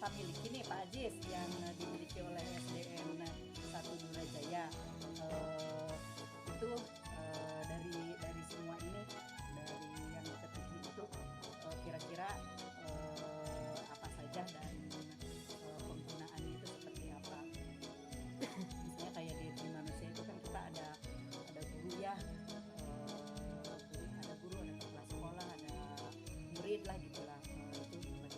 kita miliki nih Pak Ajis yang dimiliki oleh SDN 1 Durajaya. Itu dari semua ini, dari yang ketujuh itu kira-kira apa saja dan penggunaannya itu seperti apa. Misalnya kayak di manusia itu kan kita ada guru ya, ada guru, ada kepala sekolah, ada murid lah gitulah. Itu bagaimana?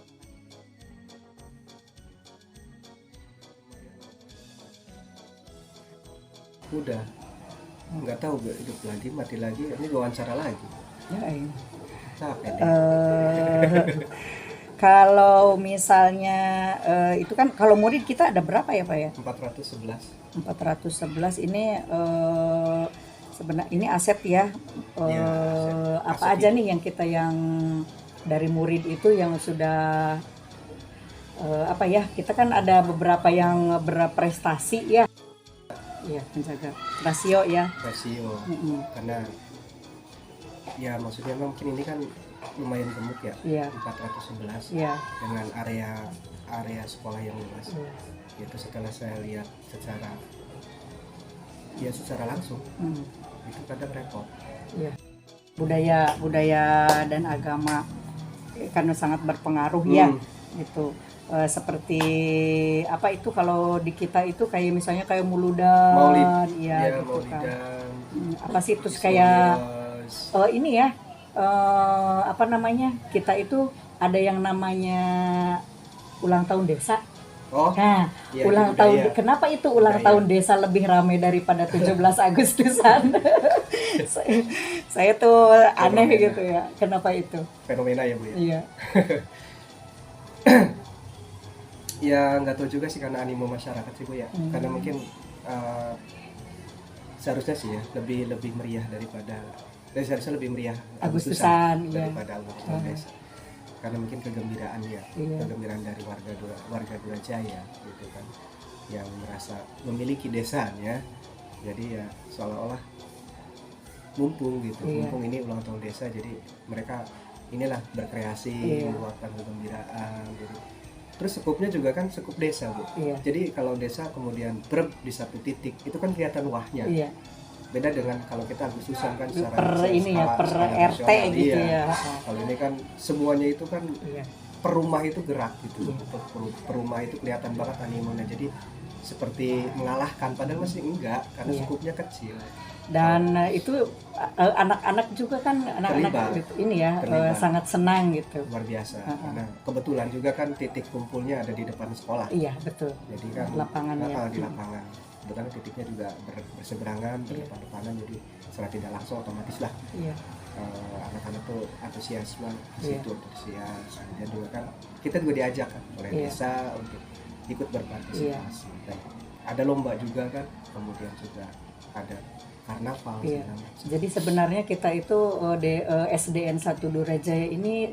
Udah nggak tahu hidup lagi mati lagi, ini wawancara lagi Ya, capek deh. Kalau misalnya itu kan kalau murid kita ada berapa ya Pak ya? 411 411 ini sebenarnya ini aset ya. Ya, Apa aset aja itu. nih yang kita yang dari murid itu yang sudah apa ya? Kita kan ada beberapa yang berprestasi ya. Iya, menjaga rasio ya. rasio Mm-mm. karena ya maksudnya mungkin ini kan lumayan gemuk ya, Iya. 411 Iya. dengan area sekolah yang luas. Iya. Itu setelah saya lihat secara langsung itu kadang repot. Iya. Budaya dan agama karena sangat berpengaruh ya gitu. Seperti apa itu kalau di kita itu kayak misalnya kayak Muludan Maulid ya, gitu Maulidan, kan. Apa sih terus kayak ini ya apa namanya, kita itu ada yang namanya ulang tahun desa. oh Nah, iya, ulang itu tahun budaya. kenapa itu ulang Budaya. tahun desa lebih ramai daripada 17 Agustusan? saya tuh aneh Fenomena. gitu ya. Kenapa itu? Fenomena ya Bu ya. Iya. Ya nggak tahu juga sih karena animo masyarakat sih Bu ya. Karena mungkin seharusnya sih ya lebih meriah seharusnya lebih meriah Agustusan, iya. daripada ulang tahun desa. Karena mungkin kegembiraan ya, Iya. kegembiraan dari warga Durajaya gitu kan, yang merasa memiliki desanya. Jadi ya seolah-olah mumpung gitu, Iya. mumpung ini ulang tahun desa, jadi mereka inilah berkreasi, Iya. meluapkan kegembiraan gitu. Terus skupnya juga kan skup desa Bu. Iya. Jadi kalau desa kemudian di satu titik itu kan kelihatan wahnya. Iya. Beda dengan kalau kita Agustusan kan secara Per ini ya, per skala RT nasional, gitu iya. ya. Kalau ini kan semuanya itu kan Iya. per rumah itu gerak gitu. Iya. Per rumah itu kelihatan banget animonya. Jadi seperti mengalahkan padahal masih enggak karena Iya. skupnya kecil. Dan itu anak-anak juga kan anak-anak Terlibat. ini ya Terlibat. sangat senang gitu. Luar biasa. Karena kebetulan juga kan titik kumpulnya ada di depan sekolah. Iya, betul. Jadi kan Lapangannya. di lapangan. Kebetulan titiknya juga berseberangan, berdepan-depanan, jadi secara tidak langsung otomatis lah Iya. anak-anak tuh antusiasme di Iya. situ, antusias. Kemudian juga kan kita juga diajak kan oleh Iya. desa untuk ikut berpartisipasi. Dan ada lomba juga kan, kemudian juga ada karnaval. Iya. segala macam. Jadi sebenarnya kita itu SDN 1 Durajaya ini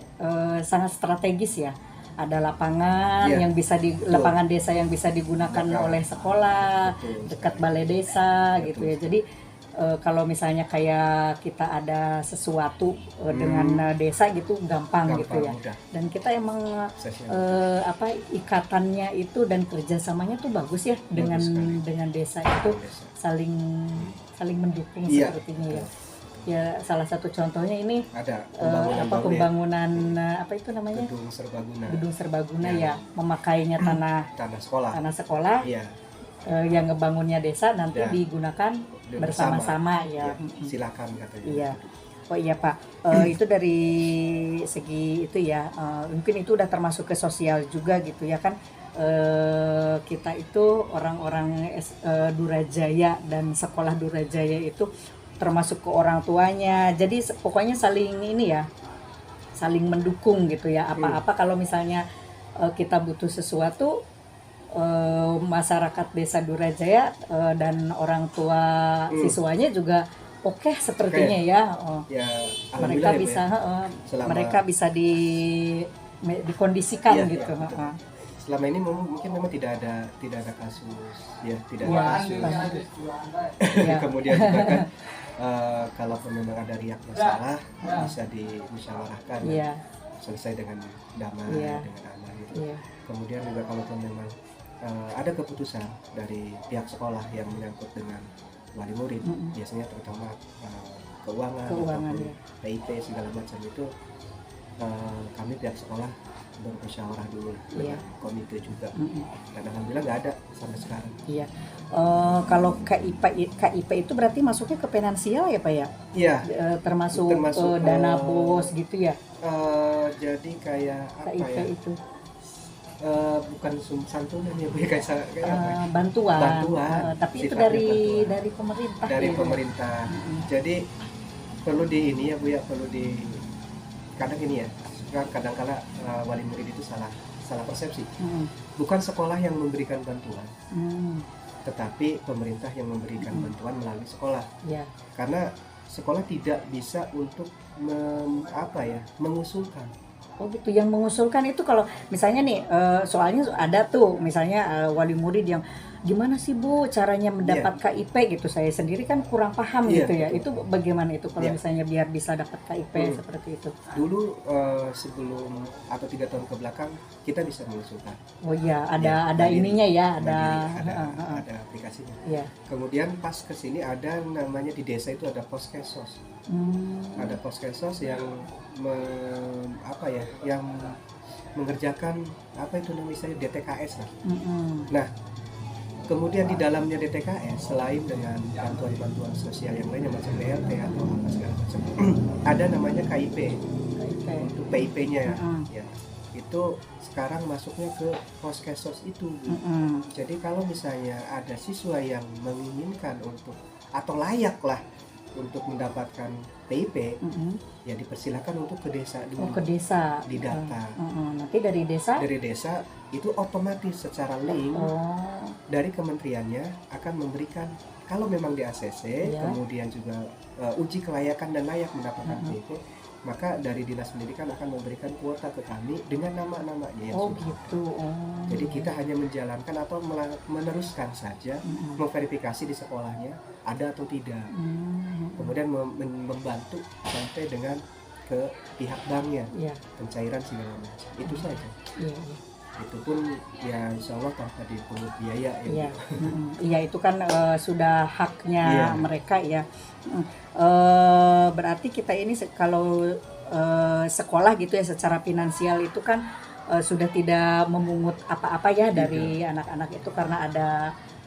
sangat strategis ya. Ada lapangan Iya, yang bisa lapangan desa yang bisa digunakan Betul. oleh sekolah, Betul dekat sekali. balai desa Betul gitu ya. Jadi kalau misalnya kayak kita ada sesuatu dengan desa gitu gampang gitu ya. mudah. Dan kita emang Aksesnya apa ikatannya itu dan kerjasamanya tuh bagus ya dengan sekali. desa itu Desa. saling mendukung Iya, sepertinya ya. betul. Ya salah satu contohnya ini Ada pembangunan apa itu namanya gedung serbaguna, gedung serbaguna Ya. ya, memakainya tanah tanah sekolah. sekolah Iya. yang ngebangunnya desa nanti Ya. digunakan bersama-sama ya. Silakan katanya. Iya. Oh iya Pak, itu dari segi itu ya, mungkin itu udah termasuk ke sosial juga gitu ya kan. Kita itu orang-orang Durajaya dan sekolah Durajaya itu termasuk ke orang tuanya, jadi pokoknya saling ini ya, saling mendukung gitu ya. Apa-apa kalau misalnya kita butuh sesuatu, masyarakat desa Durajaya dan orang tua siswanya juga oke sepertinya ya. Ya, Mereka alhamdulillah ya, Bu, bisa ya. Selama- mereka bisa dikondisikan Iya, gitu. iya, betul. Selama ini mungkin memang tidak ada kasus ya, tidak Ya, ada kasus. ya. Kemudian juga kan kalaupun memang ada riak masalah bisa dimusyawarahkan, Iya. selesai dengan damai, Iya. dengan aman gitu. Iya. Kemudian juga kalau memang ada keputusan dari pihak sekolah yang menyangkut dengan wali murid, biasanya terutama keuangan Keuangan, ataupun ya. PIP segala macam itu, kami pihak sekolah bermusyawarah dulu Iya. dengan komite juga, dan alhamdulillah nggak ada sampai sekarang. Iya. Kalau KIP itu berarti masuknya ke finansial ya Pak ya? Iya. Termasuk, Termasuk, dana bos gitu ya? Jadi kayak apa KIP ya? itu Bukan santunan ya Bu, ya, kayak apa ya? bantuan. Bantuan. Tapi itu Sifatnya bantuan. dari pemerintah. Dari ya? pemerintah. Jadi perlu di ini ya Bu ya, perlu di kadang ini ya, kadang-kala wali murid itu salah persepsi. Bukan sekolah yang memberikan bantuan, tetapi pemerintah yang memberikan bantuan melalui sekolah. Ya. Karena sekolah tidak bisa untuk mengusulkan. Oh gitu, yang mengusulkan itu kalau misalnya nih, soalnya ada tuh misalnya wali murid yang gimana sih Bu caranya mendapat KIP gitu, saya sendiri kan kurang paham Iya, gitu ya, betul. itu bagaimana itu kalau Iya. misalnya biar bisa dapat KIP seperti itu? Dulu sebelum atau 3 tahun ke belakang kita bisa mengusulkan. Oh iya, Ya, ada mandiri. ininya ya, Mandiri, ada. ada aplikasinya. Iya. Kemudian pas ke sini ada namanya di desa itu ada poskesos. Ada poskesos yang yang mengerjakan apa itu namanya DTKS lah. Nah, kemudian di dalamnya DTKS selain dengan bantuan-bantuan sosial yang lainnya macam BLT atau apa segala macam, ada namanya KIP KIP. untuk PIP-nya ya. Itu sekarang masuknya ke poskesos itu. Jadi kalau misalnya ada siswa yang menginginkan untuk atau layak lah untuk mendapatkan PIP, ya dipersilakan untuk ke desa dulu. Oh, ke desa. Didata. Nanti dari desa? Dari desa itu otomatis secara link dari kementeriannya akan memberikan, kalau memang di ACC, Iya. kemudian juga uji kelayakan dan layak mendapatkan PIP, maka dari dinas pendidikan akan memberikan kuota ke kami dengan nama-namanya yang Oh sudah. gitu. Jadi kita hanya menjalankan atau meneruskan saja, memverifikasi di sekolahnya ada atau tidak. Kemudian membantu sampai dengan ke pihak banknya, Iya. pencairan segala macam. Itu saja. Iya, iya. Itu pun ya insya Allah tanpa dipungut biaya ya. Iya, iya itu kan sudah haknya Iya. mereka ya. Berarti kita ini kalau sekolah gitu ya secara finansial itu kan sudah tidak memungut apa-apa ya dari anak-anak itu karena ada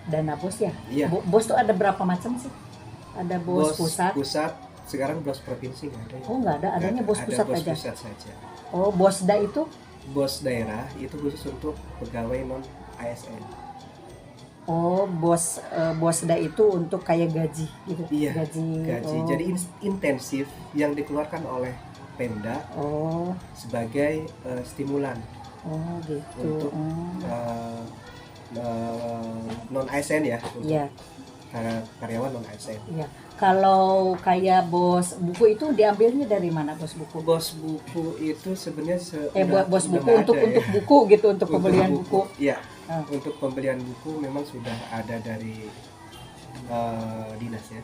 dana bos ya. Iya. Bos tuh ada berapa macam sih? Ada bos pusat. Sekarang bos provinsi nggak ada ya. Oh nggak ada, adanya bos Ada pusat bos aja. pusat saja. Oh bosda itu? Bos daerah itu khusus untuk pegawai non ASN. Oh bosda itu untuk kayak gaji gitu. Iya, Gaji. gaji. Oh. Jadi intensif yang dikeluarkan oleh Pemda Oh. sebagai stimulan Oh gitu. untuk non ASN ya, untuk Iya. karyawan non ASN. Iya. Kalau kayak bos buku itu diambilnya dari mana bos buku? Bos buku itu sebenarnya Bos udah buku nggak untuk ada ya. buku gitu, untuk Untuk pembelian buku. Iya. Ah. Untuk pembelian buku memang sudah ada dari dinas ya,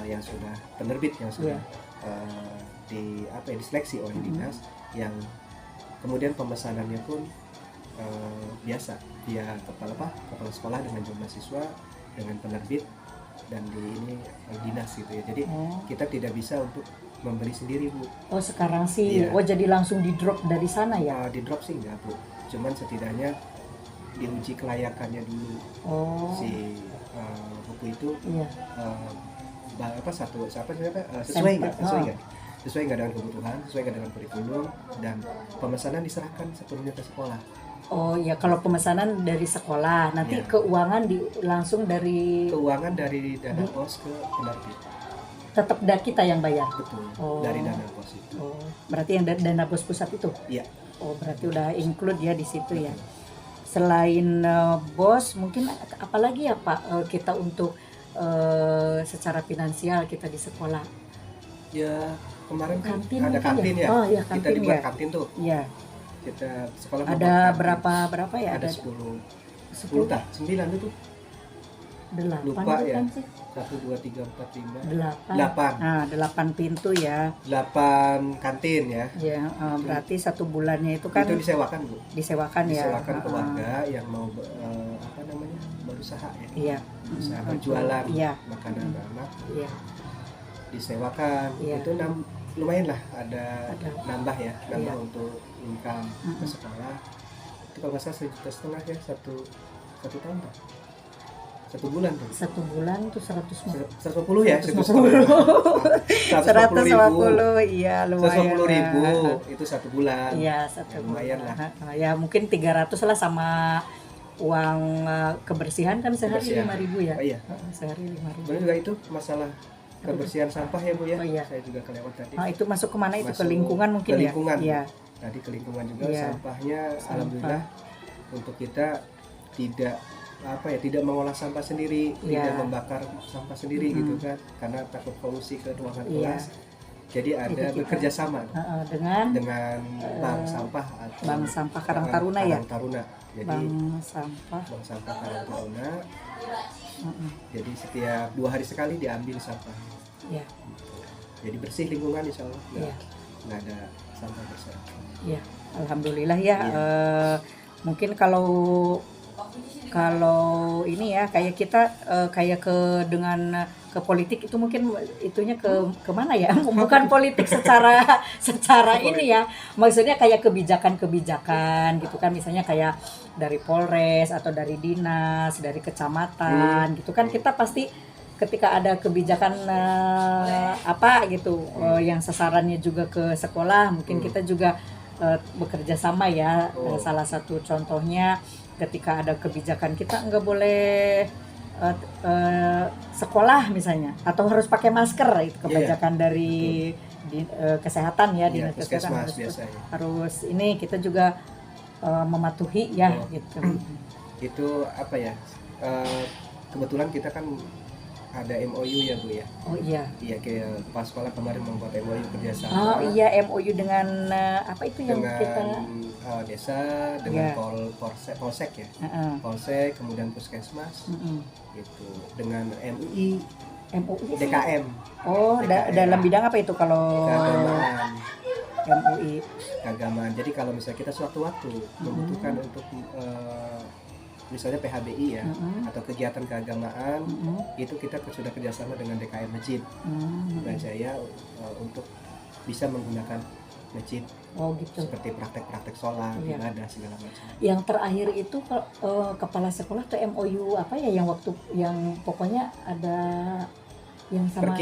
yang sudah penerbit yang sudah diseleksi oleh dinas, yang kemudian pemesanannya pun biasa via kepala sekolah dengan jumlah siswa dengan penerbit dan di ini dinas gitu ya. Jadi kita tidak bisa untuk membeli sendiri Bu. Oh sekarang sih, Iya. jadi langsung di drop dari sana ya? Di drop sih enggak Bu, cuman setidaknya diuji kelayakannya dulu Oh. si buku itu Iya. sesuai nggak sesuai nggak dengan kebutuhan, sesuai nggak dengan kurikulum, dan pemesanan diserahkan sepenuhnya ke sekolah. Oh ya, kalau pemesanan dari sekolah, nanti Iya. keuangan langsung dari Keuangan dari dana pos ke penerbit, tetap kita yang bayar. betul. Oh. Dari dana pos itu. Oh, berarti yang dana bos pusat itu? Iya. Oh, berarti udah include ya di situ ya. Selain bos, mungkin apalagi ya Pak kita untuk secara finansial kita di sekolah? Ya kemarin kan Kantin ada mungkin kantin ya? ya. Oh, iya, Kita kantin dibuat ya. kantin tuh. Iya. Kita sekolah Ada membuat kantin. berapa ya? Ada 10 10 9 itu. 8 lupa ya. bukan sih? 1, 2, 3, 4, 5, 8. 8. Nah, 8 pintu ya. 8 kantin ya. Ya, berarti 1 bulannya itu kan Itu disewakan, Bu. disewakan ya. Disewakan ke warga yang mau apa namanya? berusaha ya. Iya. Usaha berjualan Iya. makanan anak. Iya. Disewakan. Iya. Itu lumayan lah ada nambah ya, nambah Iya. untuk income ke sekolah. Itu kalau nggak salah 1,5 juta ya satu tahun Pak. 1 bulan tuh. 1 bulan tuh 150. 150 ya, 150. 150.000. Iya, lumayan. 150.000 itu 1 bulan. Iya, 1 Ya, lumayan lah. Ya mungkin 300 lah sama uang kebersihan kan sehari Kebersihan. 5.000 ya. Oh iya. Sehari 5.000. Benar juga itu masalah kebersihan sampah ya Bu ya. Oh iya. Saya juga kelewat tadi. Nah, itu masuk kemana itu? Ke Masuk lingkungan mungkin ke ya? lingkungan. Iya. Tadi ke lingkungan juga Iya. sampahnya Sampah. alhamdulillah untuk kita tidak mengolah sampah sendiri, Iya. tidak membakar sampah sendiri gitu kan, karena takut polusi ke ruangan Iya. kelas. Jadi ada kita- bekerja sama Dengan dengan bank sampah atau Bank Sampah Karang Taruna ya? Karang Taruna. Jadi bank sampah. bank sampah Karang Taruna. Mm-mm. Jadi setiap 2 hari sekali diambil sampah. Iya. Jadi bersih lingkungan insya Allah. Iya. Nggak ada sampah berserakan. Iya. Alhamdulillah ya. Iya. Mungkin kalau ini ya kayak kita kayak dengan ke politik itu mungkin itunya ke mana ya? Bukan politik secara ini ya. Maksudnya kayak kebijakan gitu kan, misalnya kayak dari Polres atau dari dinas, dari kecamatan gitu kan, kita pasti ketika ada kebijakan apa gitu yang sasarannya juga ke sekolah, mungkin kita juga bekerja sama ya. Salah satu contohnya ketika ada kebijakan kita nggak boleh sekolah misalnya, atau harus pakai masker, itu kebijakan dari kesehatan ya, dinas kesehatan harus ini kita juga mematuhi ya gitu. Itu apa ya, kebetulan kita kan ada MOU ya Bu ya. Oh iya. Iya, kayak kepala sekolah kemarin membuat MOU kerjasama. Oh iya, MOU dengan apa itu yang dengan kita desa, dengan polsek ya. Polsek, kemudian puskesmas, gitu. Dengan MUI, DKM. Oh, DKM. dalam bidang apa itu kalau keagamaan? MUI. Keagamaan. Jadi kalau misalnya kita suatu waktu membutuhkan untuk misalnya PHBI ya, atau kegiatan keagamaan, itu kita sudah kerjasama dengan DKM Masjid Brawijaya untuk bisa menggunakan masjid. Oh gitu. Seperti praktek-praktek sholat, ibadah segala macam. Yang terakhir itu kepala sekolah tuh MOU apa ya, yang waktu yang pokoknya ada yang sama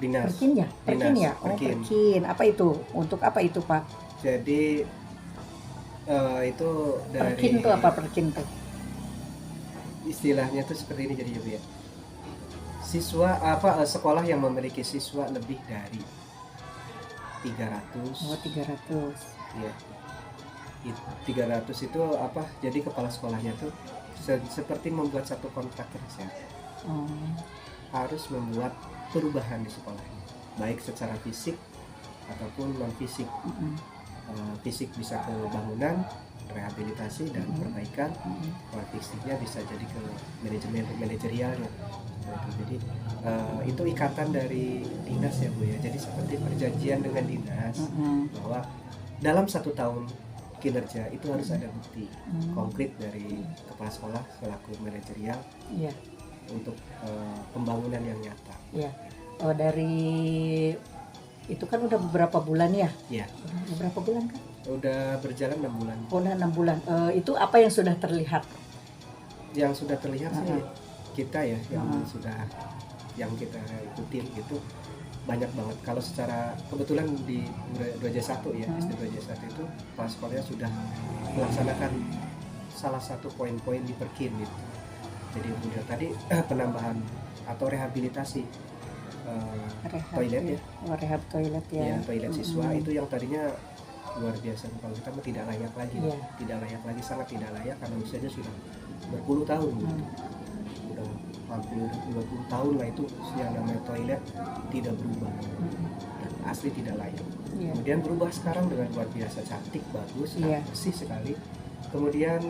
Dinas. Perkin ya? Perkin ya? Oh, Perkin. Apa itu? Untuk apa itu, Pak? Jadi itu dari Perkin tuh apa, Perkin tuh? Istilahnya tuh seperti ini jadi ya. Siswa sekolah yang memiliki siswa lebih dari 300. Oh, 300. Iya. 300 itu apa? Jadi kepala sekolahnya tuh seperti membuat satu kontrak kerja. Harus membuat perubahan di sekolahnya, baik secara fisik ataupun non fisik. Fisik bisa ke bangunan, rehabilitasi dan perbaikan. Non fisiknya bisa jadi ke manajerialnya. Jadi itu ikatan dari dinas ya Bu ya. Jadi seperti perjanjian dengan dinas bahwa dalam 1 tahun kinerja itu harus ada bukti konkret dari kepala sekolah selaku manajerial untuk pembangunan yang nyata. Iya. Oh, dari itu kan udah beberapa bulan ya? Iya. Beberapa bulan kan? Udah berjalan 6 bulan. Oh, udah 6 bulan. Itu apa yang sudah terlihat? Yang sudah terlihat sih kita ya, yang kita ikutin itu banyak banget. Kalau secara kebetulan di Brawijaya 1 ya, SD Brawijaya 1 itu kepala sekolahnya sudah melaksanakan salah satu poin-poin di Perkin gitu. Jadi udah tadi penambahan atau rehabilitasi toilet ya. Rehab toilet ya. Ya, toilet siswa itu yang tadinya luar biasa, kalau kita mah tidak layak lagi, tidak layak lagi, sangat tidak layak karena usianya sudah berpuluh tahun gitu. Udah hampir 20 tahun lah itu yang namanya toilet tidak berubah dan asli tidak layak. Kemudian berubah sekarang dengan luar biasa cantik, bagus, bersih sekali. Kemudian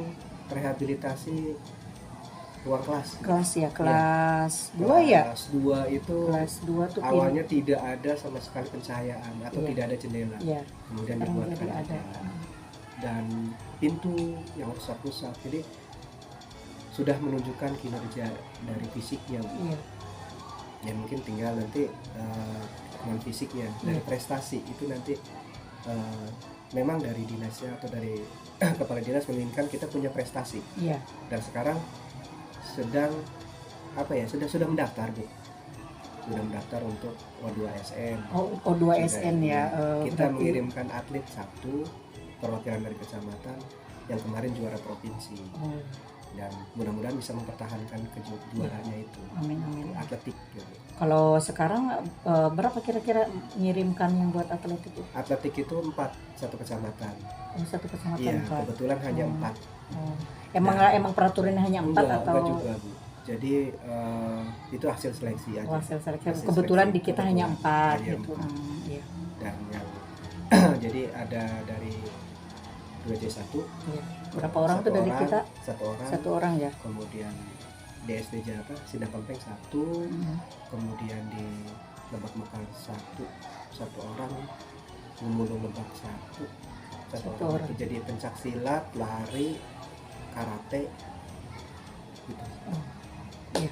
rehabilitasi ruang kelas. Kelas ya, kelas 2 ya. Kelas 2 itu Kelas 2 tuh awalnya tidak ada sama sekali pencahayaan atau Iya. tidak ada jendela. Iya. Kemudian Sekarang dibuatkan jadi ada. dan pintu yang rusak-rusak. Jadi sudah menunjukkan kinerja dari fisiknya. Iya. Ya mungkin tinggal nanti non fisiknya dari prestasi itu nanti memang dari dinasnya atau dari kepala dinas menginginkan kita punya prestasi. Iya. Dan sekarang sedang sudah mendaftar Bu, sudah mendaftar untuk O2SN. O2SN ya. Kita berarti mengirimkan atlet satu perwakilan dari kecamatan yang kemarin juara provinsi. Dan mudah-mudahan bisa mempertahankan kejuaraannya itu. Amin amin. Atletik gitu. Kalau sekarang berapa kira-kira ngirimkan yang buat atletik itu? Atletik itu 4 satu kecamatan. Satu kecamatan. Iya, 4. kebetulan hanya 4. Emang peraturannya hanya 4 atau? Enggak juga Bu. Jadi itu hasil seleksi aja. Hasil seleksi. Hasil Kebetulan seleksi, di kita hanya 4 hanya gitu. 4. Iya. Dan yang jadi ada dari 2J1. Iya. Berapa orang tuh dari kita? Satu orang ya. Kemudian di SD Jata Sindang Kempeng 1. Kemudian di Lebak Mekar 1 orang. Lumulung Lebak 1 orang. Itu jadi pencak silat, lari, karate gitu. Iya.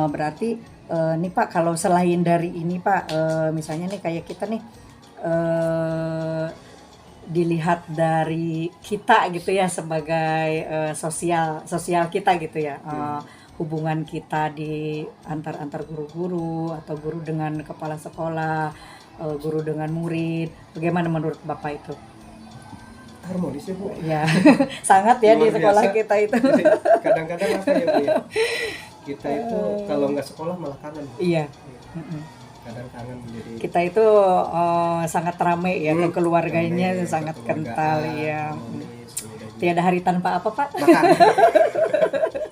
Berarti nih Pak, kalau selain dari ini Pak, misalnya nih kayak kita nih dilihat dari kita gitu ya sebagai sosial kita gitu ya, hubungan kita di antar guru-guru atau guru dengan kepala sekolah, guru dengan murid, bagaimana menurut Bapak itu? Harmonis ya Bu ya. Sangat ya di sekolah biasa. Kita itu kadang-kadang apa ya Bu ya, kita itu kalau nggak sekolah malah kangen. Iya. Kadang kangen menjadi kita itu sangat ramai ya, keluarganya sangat kental ya. Tiada hari tanpa apa Pak?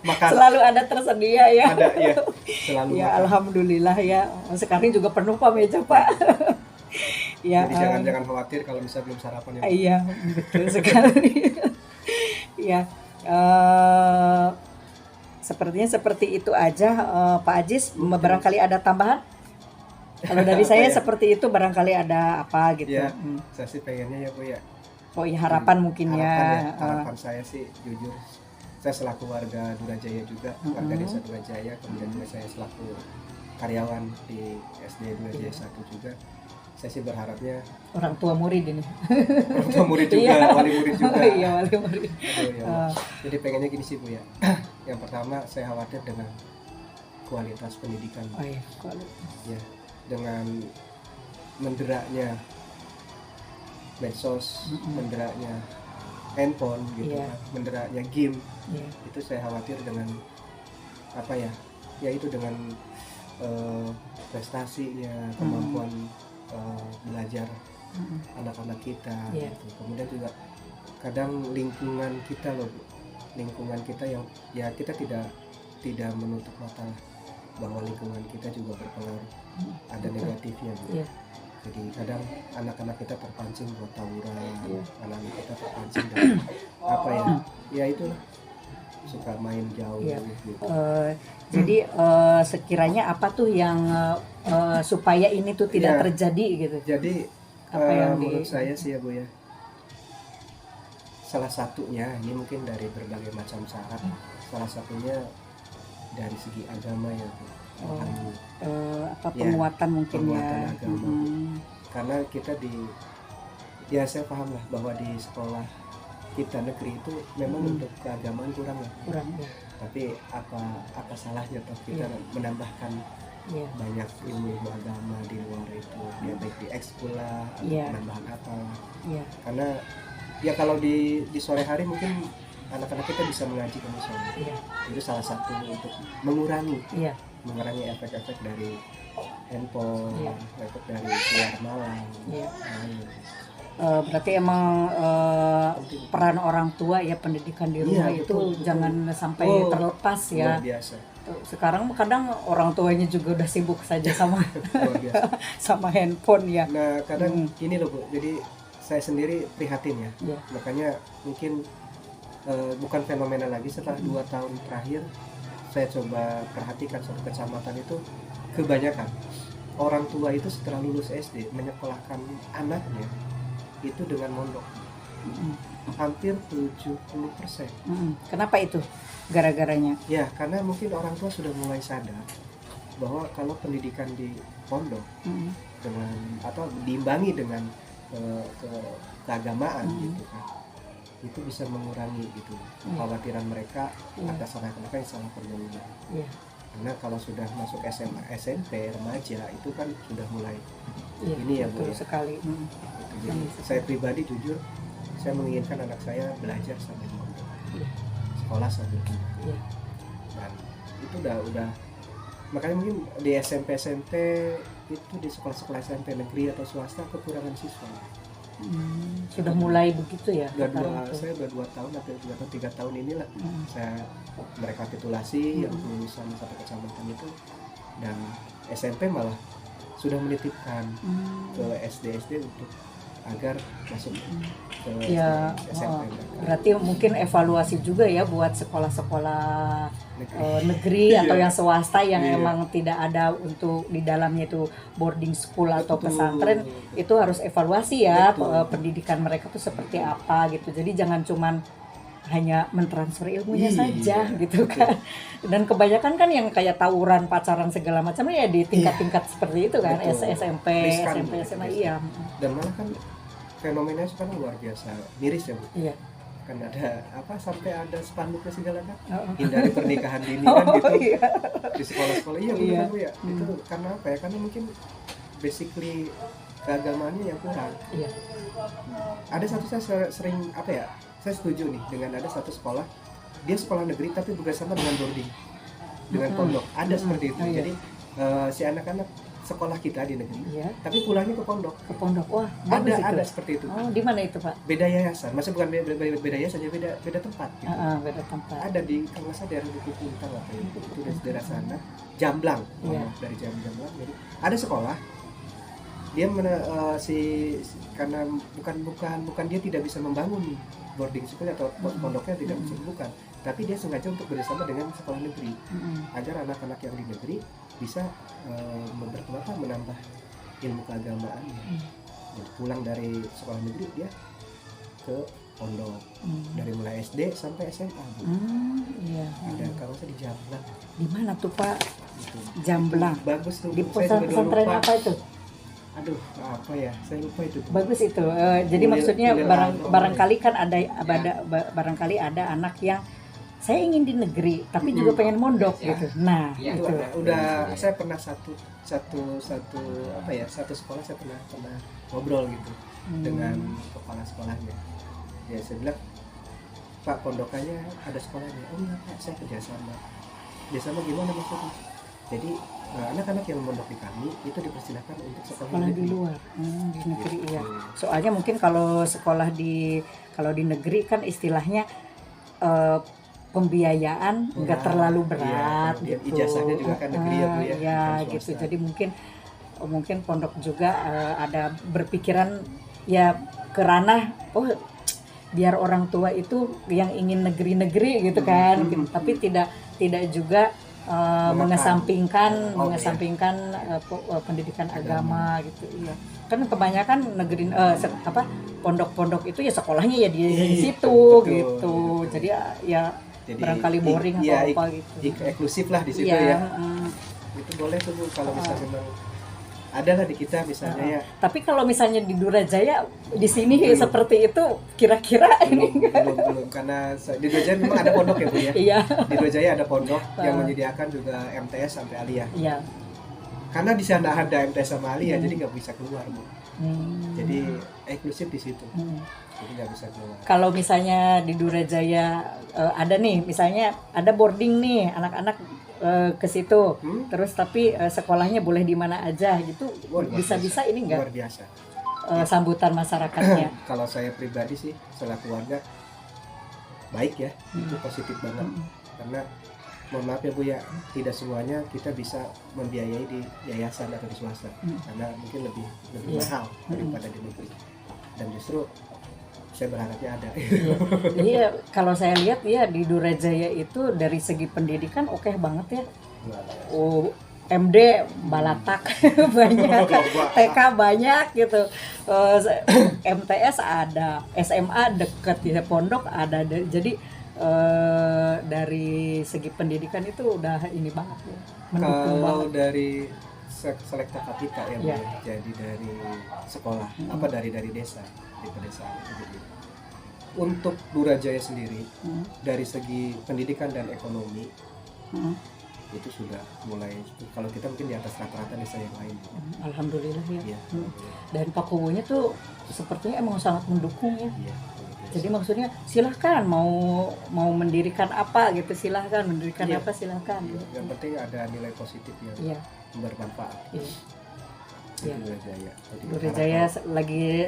Makan. Selalu ada tersedia ya. Ada ya. Selalu ya makan. Alhamdulillah ya. Sekarang juga penuh Pak meja Pak. Ya, jadi jangan khawatir kalau misalnya belum sarapan ya. Iya betul sekali. Ya. Sepertinya seperti itu aja Pak Ajis. Barangkali ada tambahan? Kalau dari saya ya? Seperti itu, barangkali ada apa gitu. Ya, saya sih pengennya ya Bu ya. Oh iya, harapan mungkin ya. Harapan saya sih jujur, saya selaku warga Durajaya juga, warga desa Durajaya, kemudian juga saya selaku karyawan di SD Durajaya 1 juga. Saya sih berharapnya orang tua murid ini. Orang tua murid juga, wali murid juga. Iya, wali murid. Jadi pengennya gini sih Bu ya. Yang pertama saya khawatir dengan kualitas pendidikan. Oh iya, kualitas. Ya. Dengan menderanya medsos, menderanya handphone gitu kan, menderanya game, itu saya khawatir dengan apa ya itu dengan prestasinya, kemampuan belajar anak-anak kita gitu. Kemudian juga kadang lingkungan kita loh, lingkungan kita yang ya kita tidak menutup mata bahwa lingkungan kita juga berpengaruh, ada negatifnya Bu. Jadi kadang anak-anak kita terpancing buat tawuran, anak-anak kita terpancing dan apa ya itulah suka main jauh gitu. Jadi sekiranya apa tuh yang supaya ini tuh tidak terjadi gitu. Jadi menurut saya sih ya Bu ya, salah satunya ini mungkin dari berbagai macam syarat, salah satunya dari segi agama ya Bu. Penguatan mungkin penguatan agama. Karena kita saya paham lah bahwa di sekolah kita negeri itu memang untuk keagamaan kurang ya. Tapi apa salahnya toh kita menambahkan banyak ilmu agama di luar itu, ya baik di ekskul lah atau penambahan apa. Karena ya kalau di sore hari mungkin anak-anak kita bisa mengaji ke musola. Itu salah satu untuk mengurangi efek-efek dari handphone, efek dari keluar malam. Berarti emang peran orang tua ya, pendidikan di rumah itu betul. Jangan sampai terlepas ya. Biasa. Sekarang kadang orang tuanya juga udah sibuk saja sama sama handphone ya. Nah kadang gini loh Bu, jadi saya sendiri prihatin ya. Makanya mungkin bukan fenomena lagi setelah 2 tahun terakhir saya coba perhatikan satu kecamatan itu kebanyakan orang tua itu setelah lulus SD menyekolahkan anaknya itu dengan mondok. Hampir 70%. Kenapa itu? Gara-garanya? Ya, karena mungkin orang tua sudah mulai sadar bahwa kalau pendidikan di pondok dengan atau diimbangi dengan keagamaan gitu kan, itu bisa mengurangi gitu kekhawatiran mereka atas anak-anak yang salah pergaulan. Karena kalau sudah masuk SMA, SMP, remaja itu kan sudah mulai ini ya Bu ya. Sekali. Jadi saya pribadi jujur saya menginginkan anak saya belajar sambil pondok, sekolah sambil pondok. Dan itu udah makanya mungkin di SMP itu di sekolah-sekolah SMP negeri atau swasta kekurangan siswa. Sudah mulai begitu ya? Saya udah 2 tahun atau 3 tahun inilah saya merekapitulasi yang lulusan satu kecamatan itu, dan SMP malah sudah menitipkan ke SD untuk agar masuk ke SMP. Berarti mungkin evaluasi juga ya buat sekolah-sekolah negeri atau yang swasta yang emang tidak ada untuk di dalamnya itu boarding school atau pesantren, itu harus evaluasi ya pendidikan mereka tuh seperti apa gitu. Jadi jangan cuman hanya mentransfer ilmunya saja gitu kan. Dan kebanyakan kan yang kayak tawuran, pacaran segala macam ya di tingkat-tingkat seperti itu kan, SMP, SMA. Dan malah kan fenomenanya sekarang luar biasa, miris ya Bu. Kan ada sampai ada spanduknya segala kan, hindari pernikahan dini kan gitu di sekolah-sekolah. Benar Bu ya. Itu karena apa ya? Karena mungkin basically keagamaannya yang kurang. Ada satu saya sering saya setuju nih dengan ada satu sekolah, dia sekolah negeri tapi bekerjasama dengan boarding, dengan pondok. Ada seperti itu. Jadi si anak-anak sekolah kita di negeri, tapi pulangnya ke pondok. Ke pondok, wah ada seperti itu. Oh, di mana itu Pak? Beda yayasan, maksudnya bukan beda yayasan, beda tempat. Gitu. Beda tempat. Ada di kalau nggak salah daerah Duku Puntang itu dari daerah sana, Jamblang, dari Jamblang. Jadi ada sekolah, dia karena bukan dia tidak bisa membangun boarding school atau pondoknya tidak bisa, bukan, tapi dia sengaja untuk bersama dengan sekolah negeri agar anak-anak yang di negeri bisa menambah ilmu keagamaannya. Pulang dari sekolah negeri dia ke pondok dari mulai SD sampai SMA. Ada kalau saya di Jamblang. Di mana tuh Pak? Gitu. Jamblang. Bagus tuh. Di pesantren apa itu? Aduh, apa ya? Saya lupa itu. Bagus itu. Jadi maksudnya barangkali kan barangkali ada anak yang saya ingin di negeri tapi juga pengen mondok gitu. Nah, itu udah saya pernah satu sekolah saya pernah ngobrol gitu dengan kepala sekolahnya. Ya saya bilang, Pak, pondokannya ada sekolahnya. Oh iya Pak, saya kerjasama. Kerjasama gimana maksudnya? Jadi anak-anak yang mondok di kami itu dipersilakan untuk sekolah di luar, di negeri iya. Soalnya mungkin kalau sekolah di negeri kan istilahnya pembiayaan nggak terlalu berat gitu. Ijazahnya juga kan negeri ya Bu ya. Iya gitu. Jadi mungkin pondok juga ada berpikiran ya ke ranah biar orang tua itu yang ingin negeri-negeri gitu kan. Tapi tidak juga mengesampingkan pendidikan agama gitu. Iya. Kan kebanyakan negeri pondok-pondok itu ya sekolahnya ya di situ gitu. Jadi barangkali boring atau apa gitu. Eksklusif lah di situ ya. Itu boleh tuh Bu kalau misalnya memang ada lah di kita misalnya ya. Tapi kalau misalnya di Durajaya di sini seperti itu kira-kira belum karena di Durajaya memang ada pondok ya Bu ya. Iya. Di Durajaya ada pondok yang menyediakan juga MTS sampai aliyah. Iya. Karena di sana ada MTS sama aliyah jadi nggak bisa keluar Bu. Jadi eksklusif di situ. Jadi nggak bisa keluar. Kalau misalnya di Durajaya ada nih, misalnya ada boarding nih anak-anak ke situ, terus tapi sekolahnya boleh di mana aja gitu, bisa ini enggak? Luar biasa. Sambutan masyarakatnya. Kalau saya pribadi sih, setelah keluarga baik ya, itu positif banget. Karena mohon maaf ya Bu ya, tidak semuanya kita bisa membiayai di yayasan atau di swasta, karena mungkin lebih mahal daripada di negeri. Dan justru saya berharapnya ada. Iya, kalau saya lihat ya di Durajaya itu dari segi pendidikan oke banget ya. Oh, MD Balatak banyak, TK banyak gitu, MTS ada, SMA deket ya, pondok ada, jadi dari segi pendidikan itu udah ini banget ya, mendukung Kalau banget. dari selekta kapita ya, Iya. jadi dari sekolah apa dari desa, di pedesaan itu. Jadi untuk Durajaya sendiri dari segi pendidikan dan ekonomi itu sudah mulai, kalau kita mungkin di atas rata-rata desa yang lain. Alhamdulillah ya. Iya. Dan Pak Kubunya tuh sepertinya emang sangat mendukung ya. Iya. Jadi maksudnya silahkan mau mendirikan apa gitu, silahkan mendirikan Iya. apa silahkan. Yang penting ada nilai positif yang Iya. bermanfaat. Iya. Itu Iya. Durajaya. Jadi Durajaya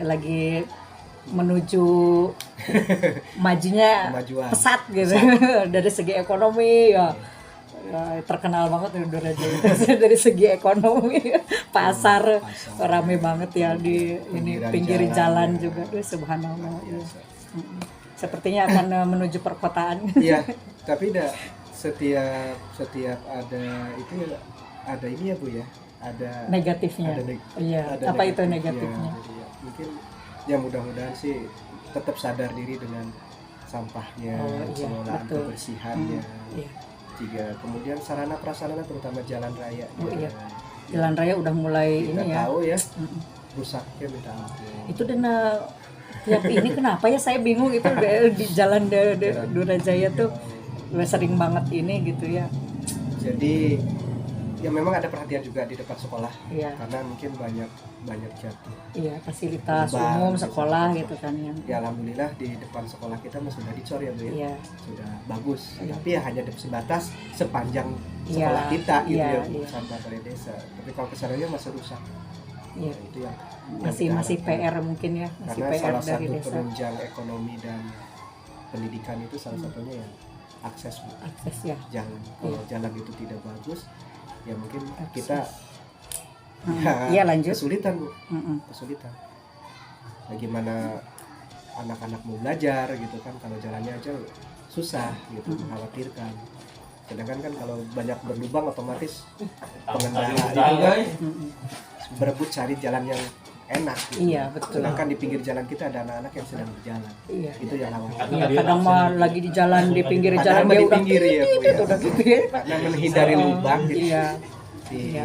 lagi menuju majunya kemajuan. pesat gitu dari segi ekonomi ya. Ya, terkenal banget di Durajaya dari segi ekonomi, pasar rame banget ya di ini pinggir jalan juga tuh, subhanallah. Ya. Sepertinya akan menuju perkotaan. Iya, tapi setiap ada itu ada ini ya Bu ya, ada Negatifnya. Iya. ada Apa itu negatifnya. negatifnya? Jadi ya, mungkin ya mudah-mudahan sih tetap sadar diri dengan sampahnya, pengelolaan kebersihannya. Iya. Juga kemudian sarana prasarana terutama jalan raya. Iya. Jalan raya udah mulai Kita ini ya. tahu ya, rusaknya minta ampun. Itu dana yang ini kenapa ya saya bingung itu di jalan Durajaya tuh sering banget ini gitu ya. Jadi ya memang ada perhatian juga di depan sekolah. Iya. Karena mungkin banyak jatuh. Iya, fasilitas Lebar, umum sekolah gitu kan yang. Ya alhamdulillah di depan sekolah kita sudah dicor ya Bu ya. Iya. Sudah bagus. Iya. Tapi ya hanya sebatas sepanjang Iya, sekolah kita gitu iya, ya Bu, iya. sampah dari desa. Tapi kalau kesananya masih rusak. Iya. Nah, itu yang Masih kita harapkan. PR mungkin ya, masih Karena PR salah dari satu desa. penunjang ekonomi dan pendidikan itu salah satunya ya akses Bu. Akses ya. Jalan. Kalau jalan itu tidak bagus, ya mungkin kita Iya, lanjut. kesulitan Bu. Mm-mm. Kesulitan. Bagaimana anak-anak mau belajar gitu kan kalau jalannya aja susah gitu, mengkhawatirkan. Sedangkan kan kalau banyak berlubang otomatis pengendara itu kan berebut cari jalan yang enak gitu. Iya, betul. Sedangkan di pinggir jalan kita ada anak-anak yang sedang berjalan. Iya. Itu yang khawatir. Iya, kadang mah lagi di jalan di pinggir jalan Padahal dia di udah pinggir ya Bu ya. udah gitu ya. Karena menghindari lubang gitu. Iya. Si Iya.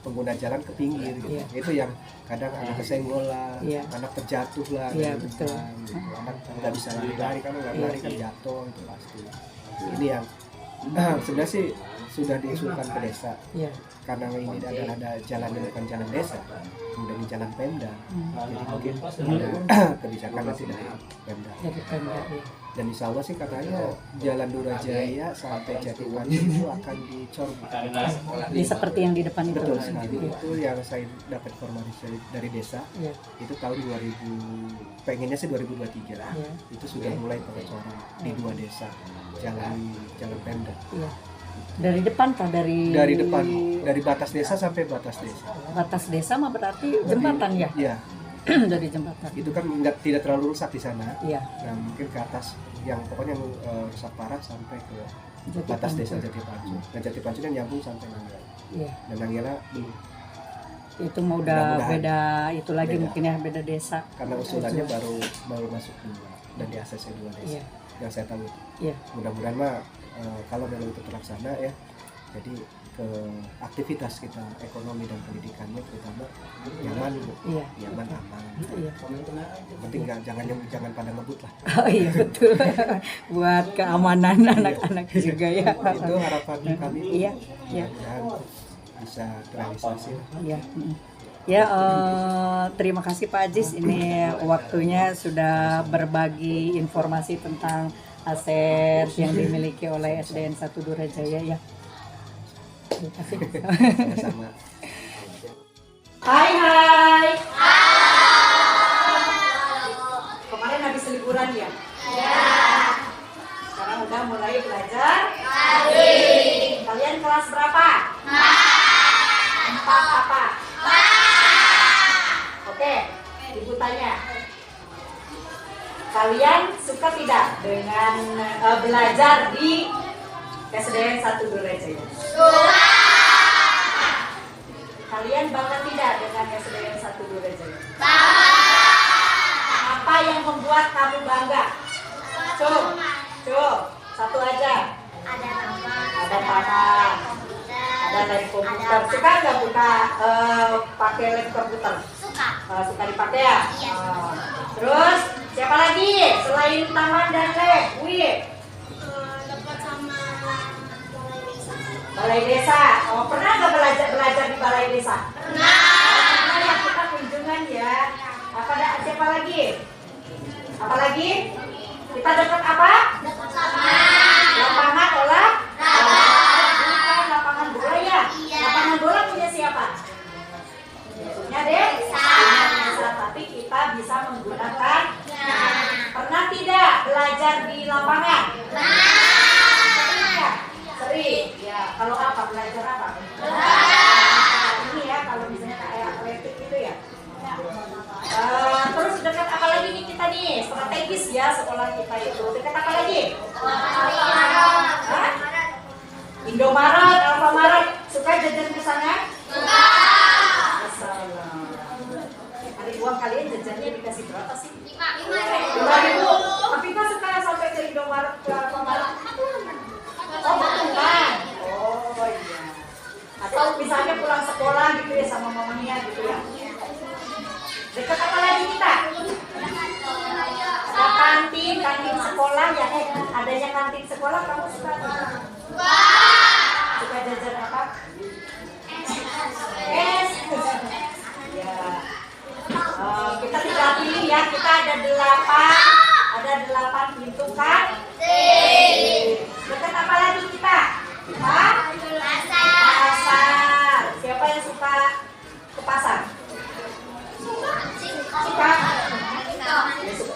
pengguna jalan ke pinggir gitu. Iya. Itu yang kadang anak kesenggol lah, Iya. anak terjatuh lah, Iya, gitu betul. kan, gitu. Anak nggak bisa lari-lari kan, nggak lari kan jatuh itu pasti. Ini yang sebenarnya sih sudah diusulkan ke desa Iya. karena ini ada jalan yang bukan jalan desa, kemudian di jalan Pemda, jadi mungkin ada kebijakan nanti dari Pemda. Jadi Pemda ya. Dan insya Allah sih katanya jalan Durajaya sampai Jatipanjang itu akan dicor. Di seperti yang di depan itu. Betul sekali. Iya. Itu yang saya dapat informasi dari desa. Iya. Itu tahun 2000, pengennya sih 2023. Iya. Itu sudah mulai pengecoran di 2 desa jalan Pemda. Iya. Dari depan kah dari Depan, dari batas desa sampai batas desa. batas desa mah berarti jembatan ya? Iya, Dari jembatan. itu kan tidak terlalu rusak di sana. Iya. Nah, mungkin ke atas yang pokoknya yang rusak parah sampai ke Jatipanjang. batas desa Jatipanjang. Dan Jatipanjang kan nyambung sampai Nanggala. Iya. Dan Nanggala belum, Itu mau udah Mudah-mudahan. beda itu lagi Beda. mungkin ya, beda desa. karena usulannya baru masuk 2 dan di ACC 2 desa. Iya. Yang saya tahu. Iya. Mudah-mudahan mah kalau memang itu terlaksana ya, jadi ke aktivitas kita ekonomi dan pendidikannya terutama nyaman, Iya. nyaman aman. Iya. Yang penting jangan pada ngebut lah. Oh iya betul. Buat keamanan anak-anak juga ya. Itu harapan kami. Iya. Iya. Mudah-mudahan bisa terrealisasi. Ya, ya terima kasih Pak Ajis, ini waktunya sudah berbagi informasi tentang aset yang dimiliki oleh SDN 1 Durajaya ya. Terima kasih. Sama-sama. Hai. Kemarin habis liburan ya? Iya. Sekarang udah mulai belajar? Kalian kelas berapa? 4 apa? Oke, Ibu tanya. Kalian suka tidak dengan belajar di SDN 1 Durajaya? Suka. Kalian bangga tidak dengan SDN 1 Durajaya? Bangga. Apa yang membuat kamu bangga? Cuk, satu aja. Ada taman. Ada dari komputer. Suka nggak buka pakai lab komputer? Suka. Suka dipakai ya? Iya. Terus siapa lagi selain taman dan lab? Dapat sama balai desa. Oh, pernah nggak belajar di balai desa? Pernah ya, kita kunjungan ya. Siapa lagi? Apa lagi? Kita dapat apa? dapat sama Lapangan bukan lapangan bola ya? Iya. Lapangan bola punya siapa? Punya desa. Tapi kita bisa menggunakan. Pernah tidak belajar di lapangan? Sering ya? Sering. Ya. Kalau apa? Belajar apa? Ini ya, kalau misalnya kayak atletik gitu ya. Terus dekat apa lagi nih kita nih? Strategis ya sekolah kita itu. Dekat apa lagi? Hah? Indomaret, Alfamaret. Suka jajan ke sana? Suka. Hari uang kalian jajannya dikasih berapa sih? 5.000. Tapi kan suka sampai ke Indomaret, ke Alfamaret. Oh, bukan. Oh iya. Atau misalnya pulang sekolah gitu ya sama mamanya gitu ya. Dekat apa lagi kita? Ada kantin sekolah ya. Adanya kantin sekolah kamu suka? Suka jajan apa? Es. Ya. Kita tinggal pilih ya. Kita ada 8 pintu kan? Dekat apa lagi kita? Pasar. Siapa yang suka ke pasar? Suka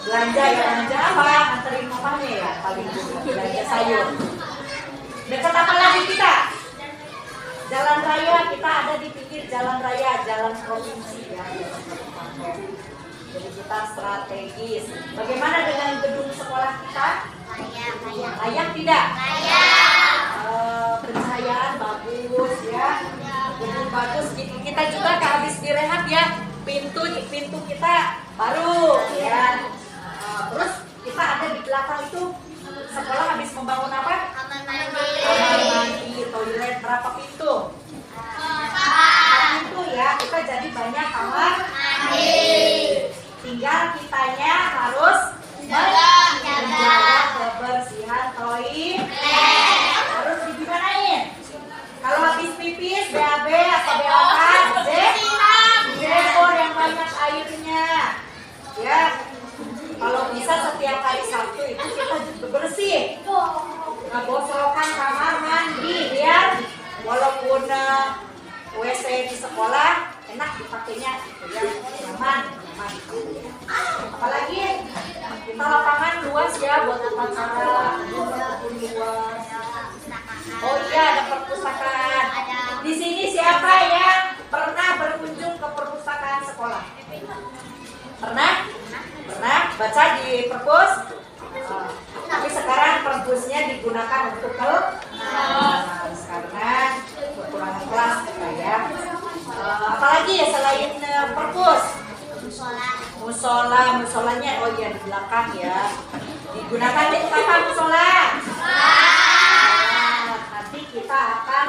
belanja ya, belanja apa? Anterin mamanya ya, paling belanja sayur. Dekat apa lagi kita? Jalan raya, kita ada di pinggir jalan raya, jalan provinsi ya. Jadi kita strategis. Bagaimana dengan gedung sekolah kita? Layak tidak? Pencahayaan bagus ya. Gedung bagus. Kita juga habis direhab ya. Pintu kita baru ya. Terus kita ada di belakang itu sekolah habis membangun apa? Kamar mandi, toilet. Berapa pintu? 4 pintu ya. Kita jadi banyak kamar mandi. Tinggal kitanya harus menjaga kebersihan toilet. Harus digimanain? Kalau habis pipis, BAB atau BAK, debor yang banyak airnya, ya. Kalau bisa setiap hari Sabtu itu kita juga bersih, ngebosolkan kamar mandi biar walaupun WC di sekolah enak dipakainya, ya, nyaman. Apalagi kita lapangan luas ya buat upacara, luas. Oh iya, ada perpustakaan. Di sini siapa yang pernah berkunjung ke perpustakaan sekolah? Pernah? Baca di perpus? Tapi sekarang perpusnya digunakan untuk kelas karena kekurangan kelas ya. Apalagi ya selain perpus? Musolanya oh iya di belakang ya. Digunakan untuk apa musola? Nanti kita akan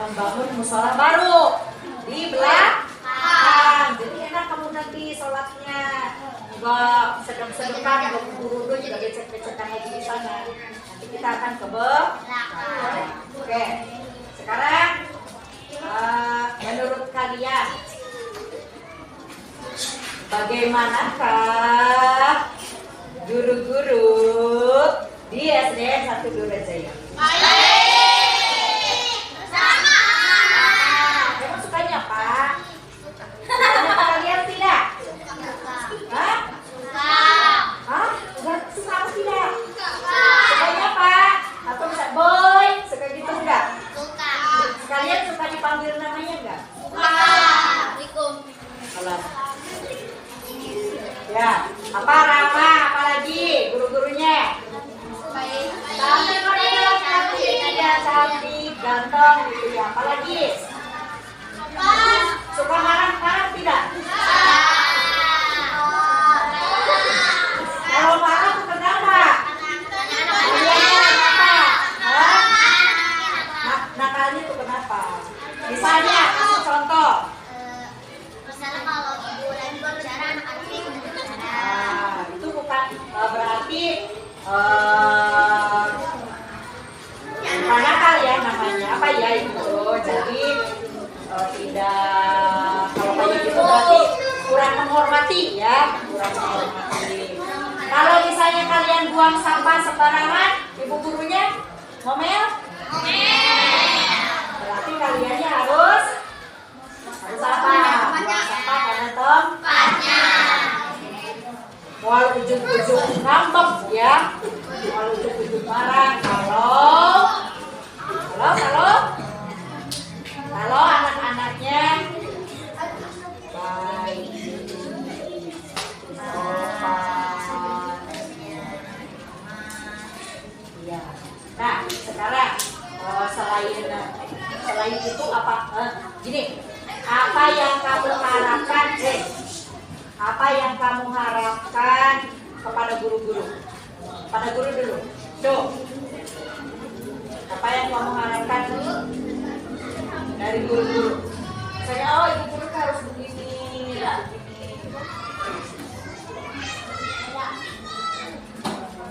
membangun musola baru di belakang. Jadi enak kamu nanti sholatnya nggak sedang-sedangkan, nggak buru-buru, juga becek-becekan lagi di sana. Nanti kita akan ke belakang. Oke, sekarang menurut kalian bagaimanakah guru-guru di SDN 1 Durajaya? Emang sukanya apa? Sukanya kalian tidak? Hah? Enggak suka apa tidak? Sukanya apa? Atau bisa boy? Suka gitu enggak? Kalian suka dipanggil namanya enggak? Kalau ya, apa Rama, apa dihormati ya, kurang dihormati. Kalau misalnya kalian buang sampah sembarangan, ibu gurunya ngomel? Berarti kaliannya harus apa? Buang sampah pada tempatnya. Mual ujung-ujung ngambek ya, mual ujung-ujung marah. Kalau anak-anaknya baik, sopan. Ya. Nah, sekarang selain itu apa? Gini, apa yang kamu harapkan? Apa yang kamu harapkan kepada guru-guru? Pada guru dulu. Tuh. Apa yang kamu harapkan dari guru-guru? Misalnya, oh ibu guru harus begini,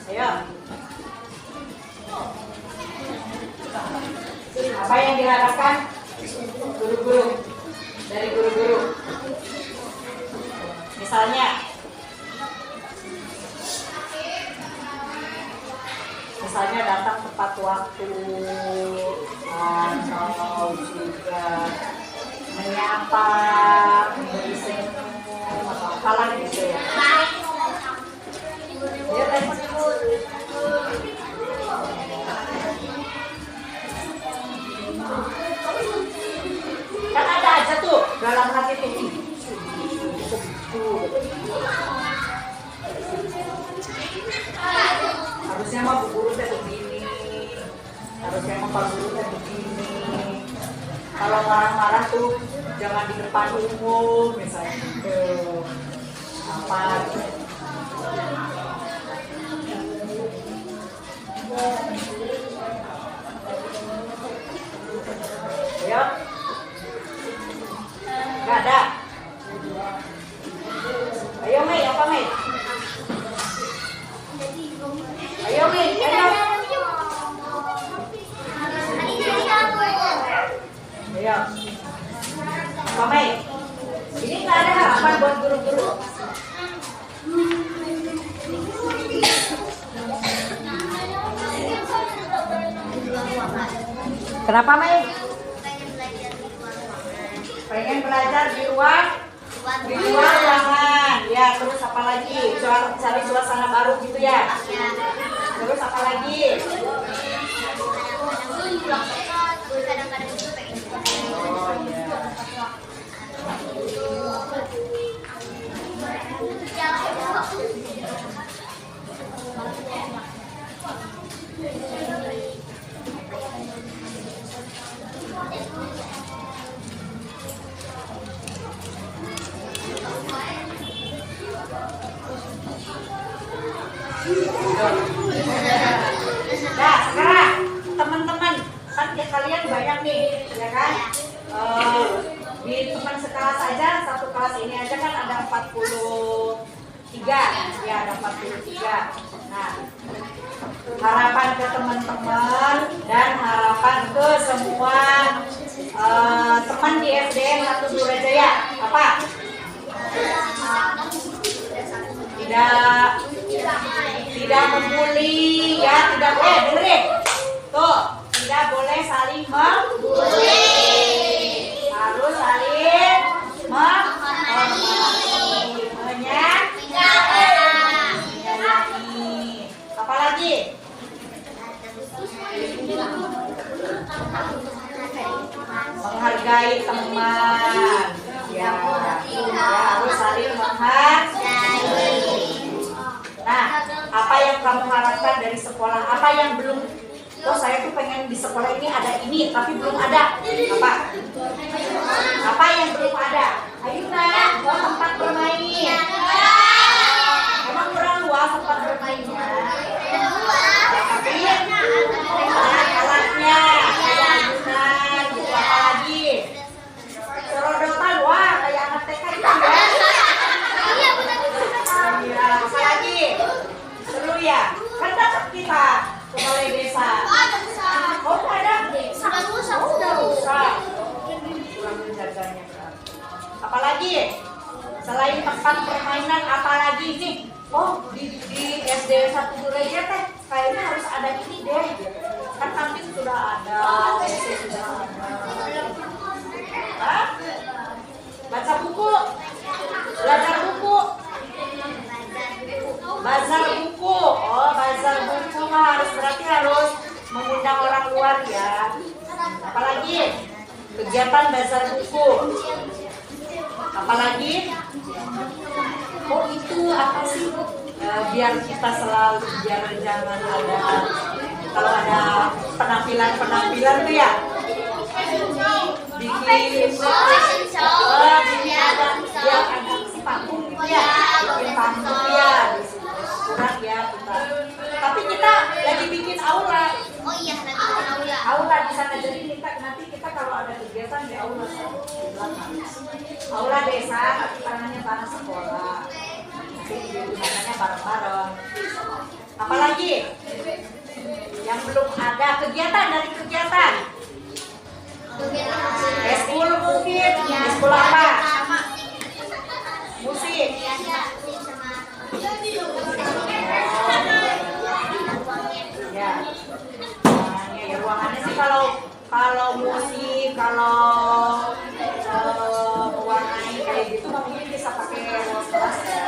Ayo. Apa yang diharapkan guru-guru dari guru-guru? Misalnya datang tepat waktu atau juga menyapa, memberi senyum atau apalah gitu ya. Dia telepon kan ada aja tuh dalam hati tuh. Harusnya mah bu guru teh begini, harusnya mah pak guru teh begini. Kalau marah-marah tuh jangan di depan umum misalnya gitu. Apa? Ayo, nggak ada. Ayo Mei, apa Mei? Ayo Mei, ayo. Ayo. Apa Mei? Ini nggak ada harapan buat guru-guru. Kenapa Mei? Pengen belajar di luar ruangan. Ya, terus apa lagi? Cari suasana baru gitu ya. Terus apa lagi? Oh ya. Nah, sekarang teman-teman, kan kalian banyak nih, ya kan? Di teman sekelas aja, satu kelas ini aja kan ada 43, ya ada 43. Nah, harapan ke teman-teman dan harapan ke semua teman di SDN 1 Durajaya apa? Tidak membuli ya, tidak boleh dengerin tuh, tidak boleh saling membuli, harus saling menyayangi. Apalagi menghargai teman ya, harus saling menghargai. Nah, apa yang kamu harapkan dari sekolah? Apa yang belum? Oh, saya tuh pengen di sekolah ini ada ini, tapi belum ada. Apa? Apa yang belum ada? Ayo nak, mau tempat bermain. Emang kurang luas tempat bermainnya. Tapi alat-alatnya, kayak ayunan, gitu apa lagi? Serodotan, wah kayak anak TK itu ya. Iya, apa lagi? Seru ya? Kan tetap kita ke balai desa. Oh, ada? Sudah rusak. Kurang menjaganya kan. Apalagi? Selain tempat permainan, apalagi nih? Oh, di SD 1 Duraja teh kayaknya harus ada ini deh. Kan kantin sudah ada, WC sudah ada. Hah? Baca buku, belajar buku, bazar buku. Oh, bazar buku mah berarti harus mengundang orang luar ya. Apalagi kegiatan bazar buku. Apalagi oh itu apa sih? Biar kita selalu jangan ada kalau ada penampilan tuh ya bikin ada si panggung gitu ya, bikin panggung ya kurang ya kita. Tapi kita lagi bikin aula. Oh iya, nanti aula. Aula di sana, jadi nanti kita kalau ada kegiatan di aula di belakang. Aula desa tapi tangannya tanah sekolah. Makanya bareng-bareng. Apalagi yang belum ada kegiatan dari kegiatan. Eskul mungkin, eskul apa? Musik. Ya. Ya ruangannya sih kalau musik, kalau mewarnai kayak gitu mungkin bisa pakai ruang kelas ya.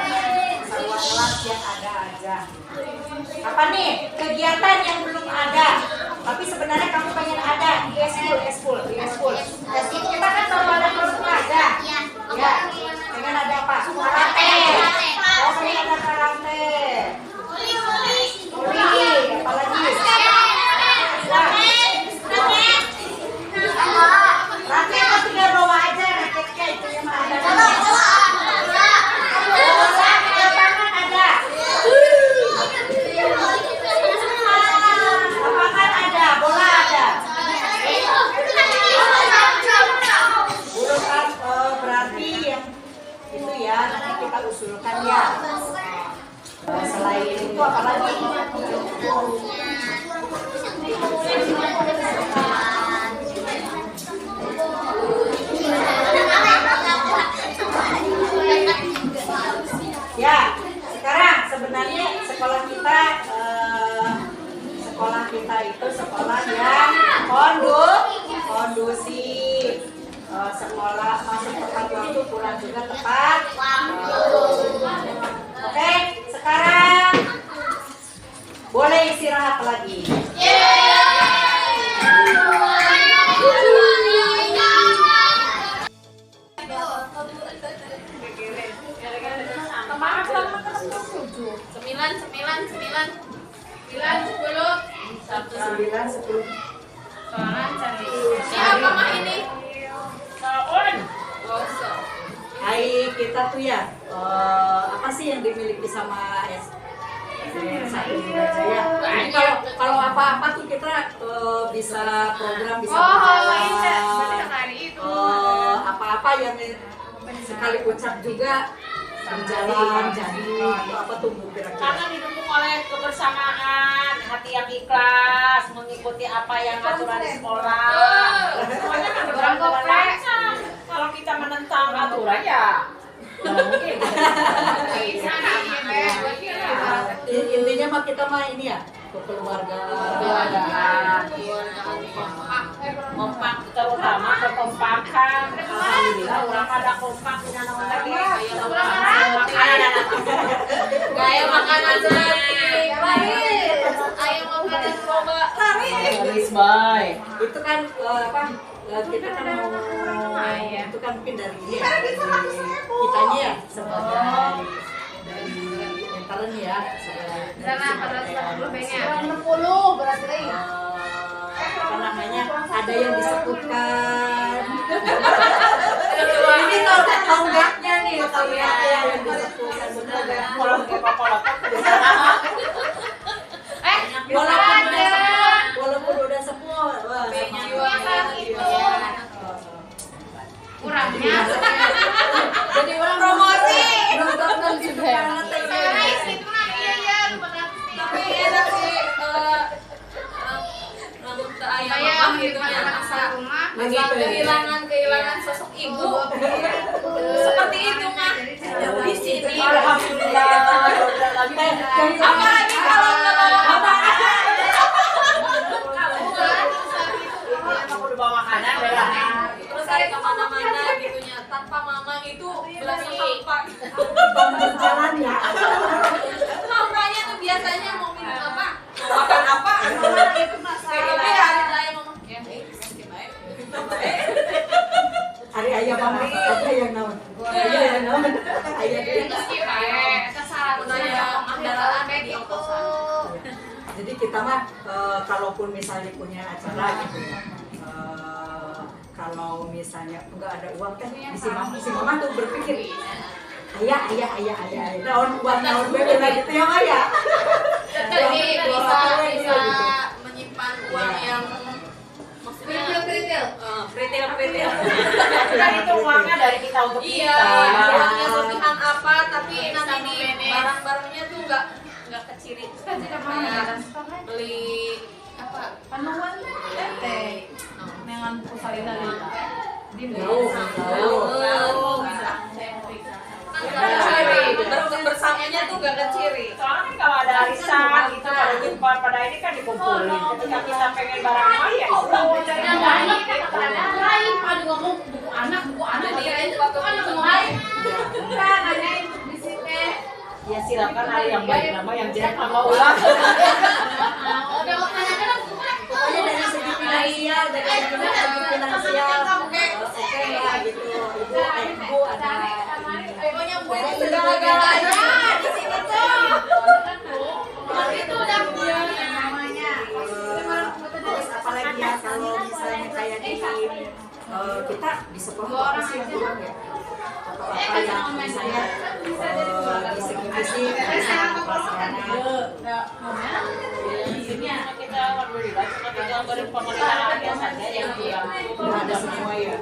Ruang kelas yang ada aja. Apa nih kegiatan yang belum ada tapi sebenarnya kamu pengen ada di eskul. Kita kan baru ada ada. Ya. Pengen ada apa? Karate. Oh, pengen ada karate. Apalagi? Raket kan tinggal bawa aja raketnya itu yang ada. Bola lapangan ada. Lapangan ada, bola ada. Berarti yang itu ya nanti kita usulkan ya. Selain itu apalagi? Ya, sekarang sebenarnya sekolah kita itu sekolah yang kondusif. Sekolah masuk tepat waktu, pulang juga tepat. Oke, sekarang boleh istirahat lagi. Sembilan, 10. Siapa mah ini? Hai kita tuh ya, apa sih yang dimiliki sama satu aja ya. Kalau apa-apa tuh kita bisa program, bisa apa-apa yang sekali ucap juga berjalan jadi apa tumbuh kira-kira. Karena didukung oleh kebersamaan, hati yang ikhlas, mengikuti apa yang aturan sekolah. Semuanya kan berjalan lancar. Kalau kita menentang aturan ya mungkin. Intinya mah kita mah ini ya kekeluargaan, kompak, terutama kekompakan. Alhamdulillah orang ada kompak punya nama lagi. Gaya makanan lari. Ayo makanan coba lari. Itu kan apa? Kita kan mau itu kan mungkin dari ini ya, dari kitanya ya sebagai dari mentalnya ya sebagai 60 berarti. apa namanya ada yang disebutkan ini tonggaknya nih tonggaknya yang disebutkan benar ya walaupun udah sepuh Kurangnya. jadi orang promosi Nonton juga. Ayah gitu ya asal rumah kehilangan sosok ibu. itu gelas hampa. Berjalan ya. Hampanya tuh biasanya mau minum apa? Makan apa? Itu masalah. Hari raya ngomong, ya, Hari ayam mama, ada yang naon. Ayah yang naon. Ayah gitu. Jadi kita mah kalaupun misalnya punya acara gitu ya, kalau misalnya nggak ada uang kan si mama tuh berpikir ayah naon uang naon bebe gitu ya Maya. Jadi bisa menyimpan uang yang maksudnya Pritil. Kan itu uangnya dari kita untuk iya, kita. uangnya lebihan apa tapi nanti di barang-barangnya tuh nggak keciri. Kayak beli apa? Panuan teh dengan pusarina Bersamanya tuh gak keciri. Soalnya kan kalau ada arisan gitu, pada jumpa pada ini kan dikumpulin. Ketika kita pengen barang apa ya Yang lain lain pada ngomong buku anak dikirain waktu anak lain. Bukan nanyain di sini. ya silakan ada yang baik nama yang jelek nama ulang. Udah makanya kan Pokoknya dari segi finansial, oke lah gitu. Ibu ada. pokoknya buat segala-galanya di sini tuh. Itu udah Namanya. Terus apalagi ya kalau misalnya kayak di kita di sekolah apa sih yang kurang ya? Apa yang misalnya di segi fisik, pelajaran Kita alhamdulillah cuma tinggal berpemeliharaan saja yang ada semua ya.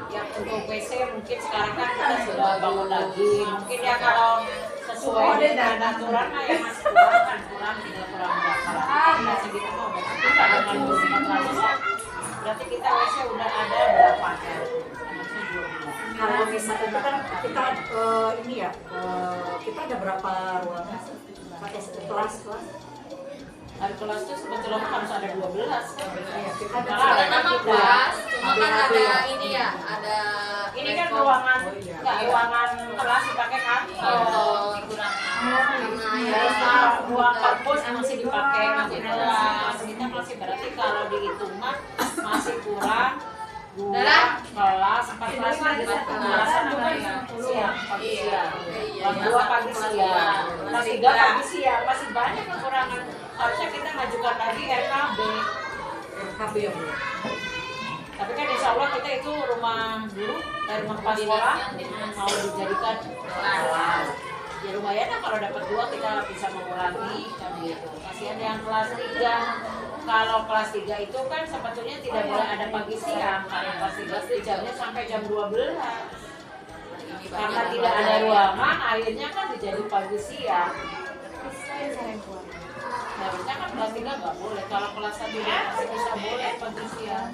Yang untuk WC mungkin sekarang kan kita sudah bangun lagi. Mungkin ya kalau sesuai dengan aturan yang masih kurang tidak kurang berapa. Ya segitu mau kita dengan 400 berarti kita WC udah ada berapa ya? kalau misalnya itu kan kita ini ya kita ada berapa ruangan pakai kelas Hari kelas itu sebetulnya harus ada 12 kan? ya, kita ada ada nama kelas, cuma kan ada ini ya, ada Ini kan ruangan, nggak ruangan kelas dipakai kantor. Karena ruang kampus masih dipakai masih kelas. Kita masih berarti kalau dihitung masih kurang 2 kelas, 4 kelas kan bisa melaksanakan siang, pagi siang. Kelas 2 pagi siang, kelas 3 pagi siang, masih banyak kekurangan. Harusnya kita ngajukan lagi RKB. ya Bu. Tapi kan insya Allah kita itu rumah dulu dari rumah kepala sekolah mau dijadikan kelas. Ya lumayan lah kalau dapat 2 kita bisa mengurangi kan gitu. Kasihan yang kelas 3. Kalau kelas 3 itu kan sebetulnya tidak boleh ada pagi siang karena kelas 3 jamnya sampai jam 12. Karena tidak ada ruangan akhirnya kan dijadi pagi siang. Harusnya kan kelas 3 nggak boleh. Kalau kelas 1 masih bisa boleh pagi siang.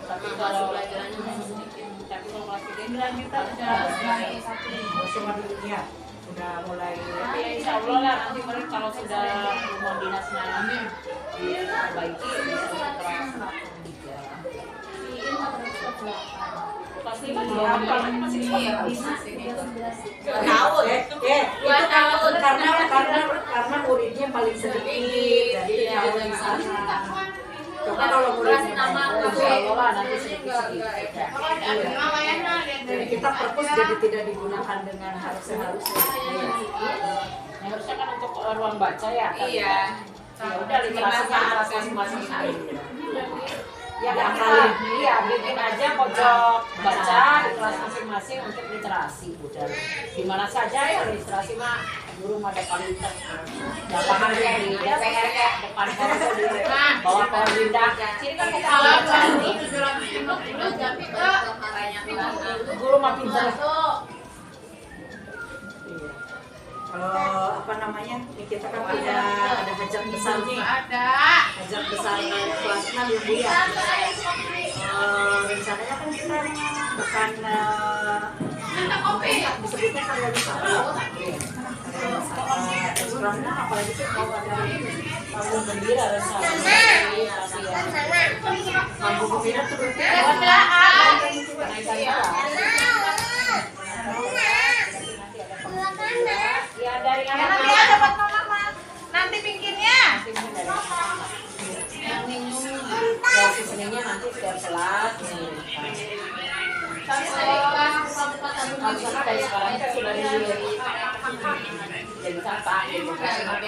Tapi kalau kelas 3 kita udah mulai Semua dunia udah mulai ya insya Allah lah nanti mereka kalau sudah rumah dinasnya diperbaiki bisa kelas 3. Kelas 5 juga masih tahu itu karena muridnya paling sedikit jadi kalau di sana coba kalau muridnya insya Allah lah nanti sedikit-sedikit. jadi kita perpus jadi tidak digunakan dengan harusnya Yang harusnya kan untuk ruang baca ya kan? Iya. Ya udah literasinya kelas masing-masing. Ya kan Diakalin. iya bikin aja pojok baca di kelas masing-masing untuk literasi udah. Di mana saja ya literasi mah guru mah ada kualitas. Jangan kayak di DPR kayak depan pohon di bawah pohon rindang. Sini kan kita baca nih. Guru mah pintar. kalau apa namanya ini kita kan ada hajat besar nih hajat besar kelas 6 ya Bu ya rencananya kan kita bukan disebutnya karya wisata karena apalagi sih kalau ada Panggung gembira rasanya. panggung gembira tuh berarti Kenaikan kelas. Karena dari sekarang kan sudah jadi kakak gitu kan. Jangan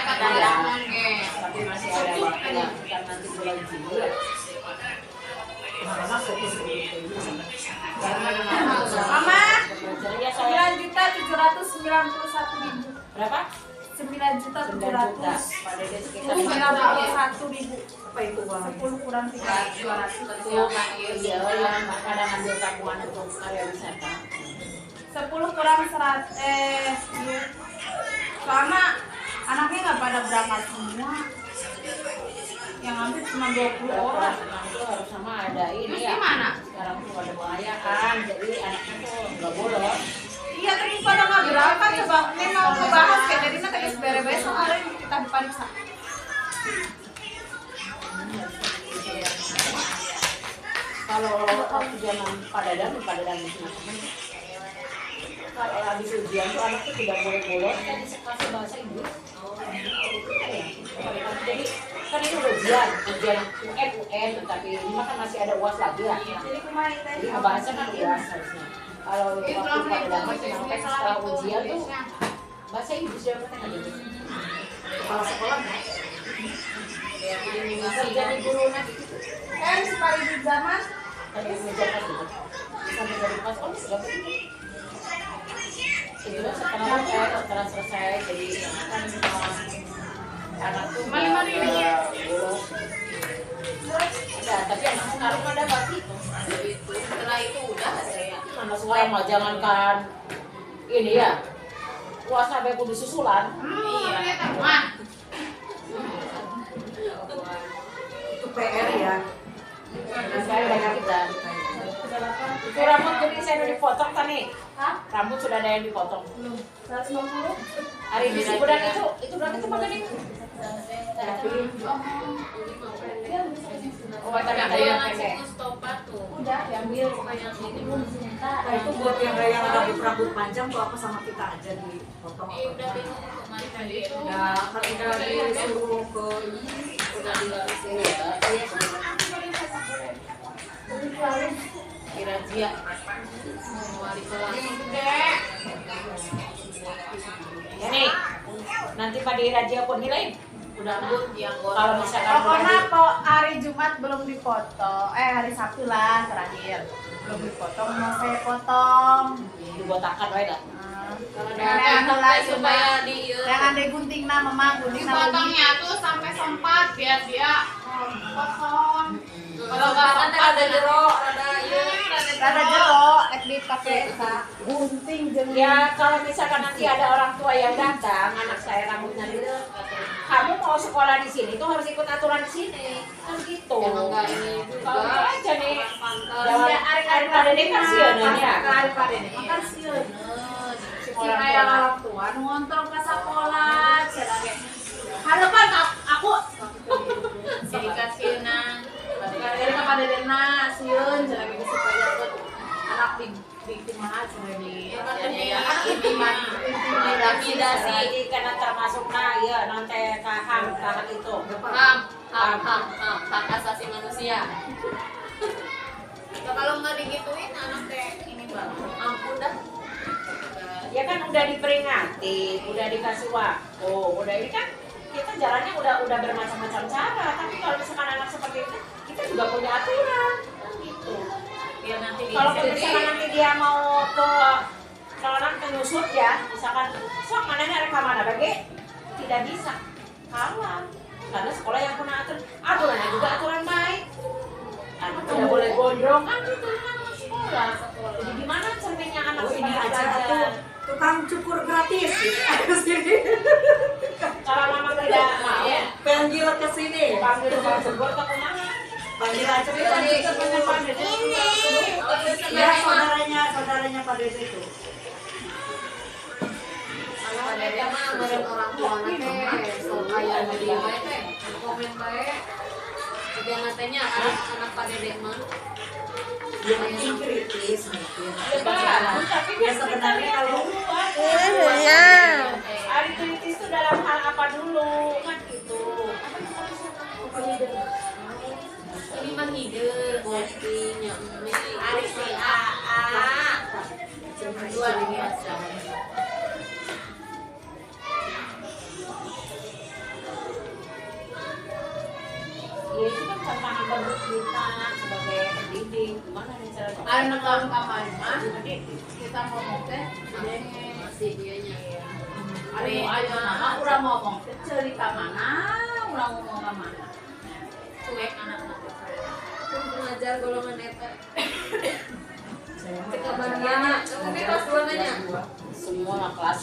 kadang-kadang Tapi masih ada waktu ya, kan nanti bulan Juli ya. Mama, Ya saya 9.791.000. berapa? 9.700.000. 9 juta. Pada dia sekitar 91.000. Apa itu uang? 10 kurang 3.200. Iya, yang kadang ambil tabungan untuk karya wisata. 10 kurang 100 iya. Soalnya anaknya nggak pada berangkat semua. Yang ambil cuma 20 orang. Itu harus sama ada ini ya. Gimana? Sekarang tuh ada pengayaan, jadi anaknya tuh nggak boleh. Iya, tapi pada nggak berangkat. Coba ini mau ngebahas kayak jadi nanti guys besok hari kita dipansa. Kalau waktu zaman pada dan kalau habis ujian tuh anak tuh tidak boleh bolos kan kasih bahasa Inggris. Jadi kan ini ujian UN tapi ini kan masih ada UAS lagi ya. Jadi bahasa kan UAS harusnya. Kalau waktu pada zaman sampai setelah ujian tuh bahasa Inggris ya kan ada. Kepala sekolah kan? Jadi guru nanti Sekali di zaman tapi menjaga dulu sampai dari pas sudah itu setelah selesai jadi kan anak tuh bolos ada tapi anakmu ngaruh ada pasti itu Setelah itu udah saya. mana suara mah jangankan ini ya puasa sampai kudu susulan Iya, teman. Itu PR ya. saya banyak kita itu rambut jadi saya udah dipotong kan nih rambut sudah ada yang dipotong 150. hari ini sih budak itu berarti itu makan ini oh tapi ada yang pendek Udah diambil. Nah, itu buat yang rambut panjang tuh apa sama kita aja dipotong. Udah bingung kemana tadi itu. Ya, kan udah disuruh ke ini, udah dikasih ya. Razia Wali kelas. ini nanti pada razia pun nilai Udah but yang kalau misalkan Pokoknya kok hari Jumat belum dipotong, hari Sabtu lah terakhir belum dipotong, mau saya potong. dibotakan wae lah kalau Yang ada mulai supaya di Jangan digunting nah, mama gunting nah. dipotongnya tuh sampai sempat biar dia potong. Kalau nggak kan ada jeruk, ada Rada jero, dipakai gunting jeung. ya kalau misalkan nanti ada orang tua yang datang anak saya rambutnya gitu kamu mau sekolah di sini tuh harus ikut aturan di sini kan gitu Emang nggak ini kalau juga. aja nih Pantas. jangan hari pada ini kan sih ya Hari pada ini makan sieun. orang Kayak tua orang tua nu ngontrol ke sekolah, cenah ge. Harapan aku Jadi kasihan. dari kepada dena sieun cenah ge supaya buat anak di kumaha cenah di intimidasi karena termasuk ya nanti kaham itu Hak asasi manusia. Kalau nggak digituin anak teh ini banget. Ampun dah. ya kan udah diperingati udah dikasih waktu udah ini kan kita jalannya udah bermacam-macam cara tapi kalau misalkan anak seperti itu kita juga punya aturan kan gitu Biar nanti kalau misalkan nanti dia mau ke kalau nanti nyusut ya misalkan sok mana rekam mana bagi tidak bisa kalah karena sekolah yang punya aturannya juga aturan baik anak tidak boleh gondrong kan itu kan sekolah jadi gimana cerminnya anak Ini supaya aja belajar? tuh tukang cukur gratis gitu. Ada sini. Kalau mama tidak mau Panggil ke sini. panggil tukang cukur ke kumaha Panggil aja kita punya Pak Dede. Ya saudaranya Pak Dede itu. pada dia mah ngeren orang tua teh sok kayak dia bae teh komen bae juga natenya anak pada dia mah Dia penting kritis mungkin. ya bagus tapi kan Sebenarnya kalau hari kritis itu dalam hal apa dulu kan gitu ini mah hideul kopinya hari si AA luar biasa. Ya itu kan tantangan baru kita sebagai pendidik. Gimana nih cara Anak tahun kapan mah kita ngomong teh masih dianya ya. Ari ayo nama urang ngomong teh cerita mana, urang ngomong ka mana. Cuek anak-anak teh. Mengajar golongan eta. Cek kabarnya, kamu kelas 2 nanya. semua kelas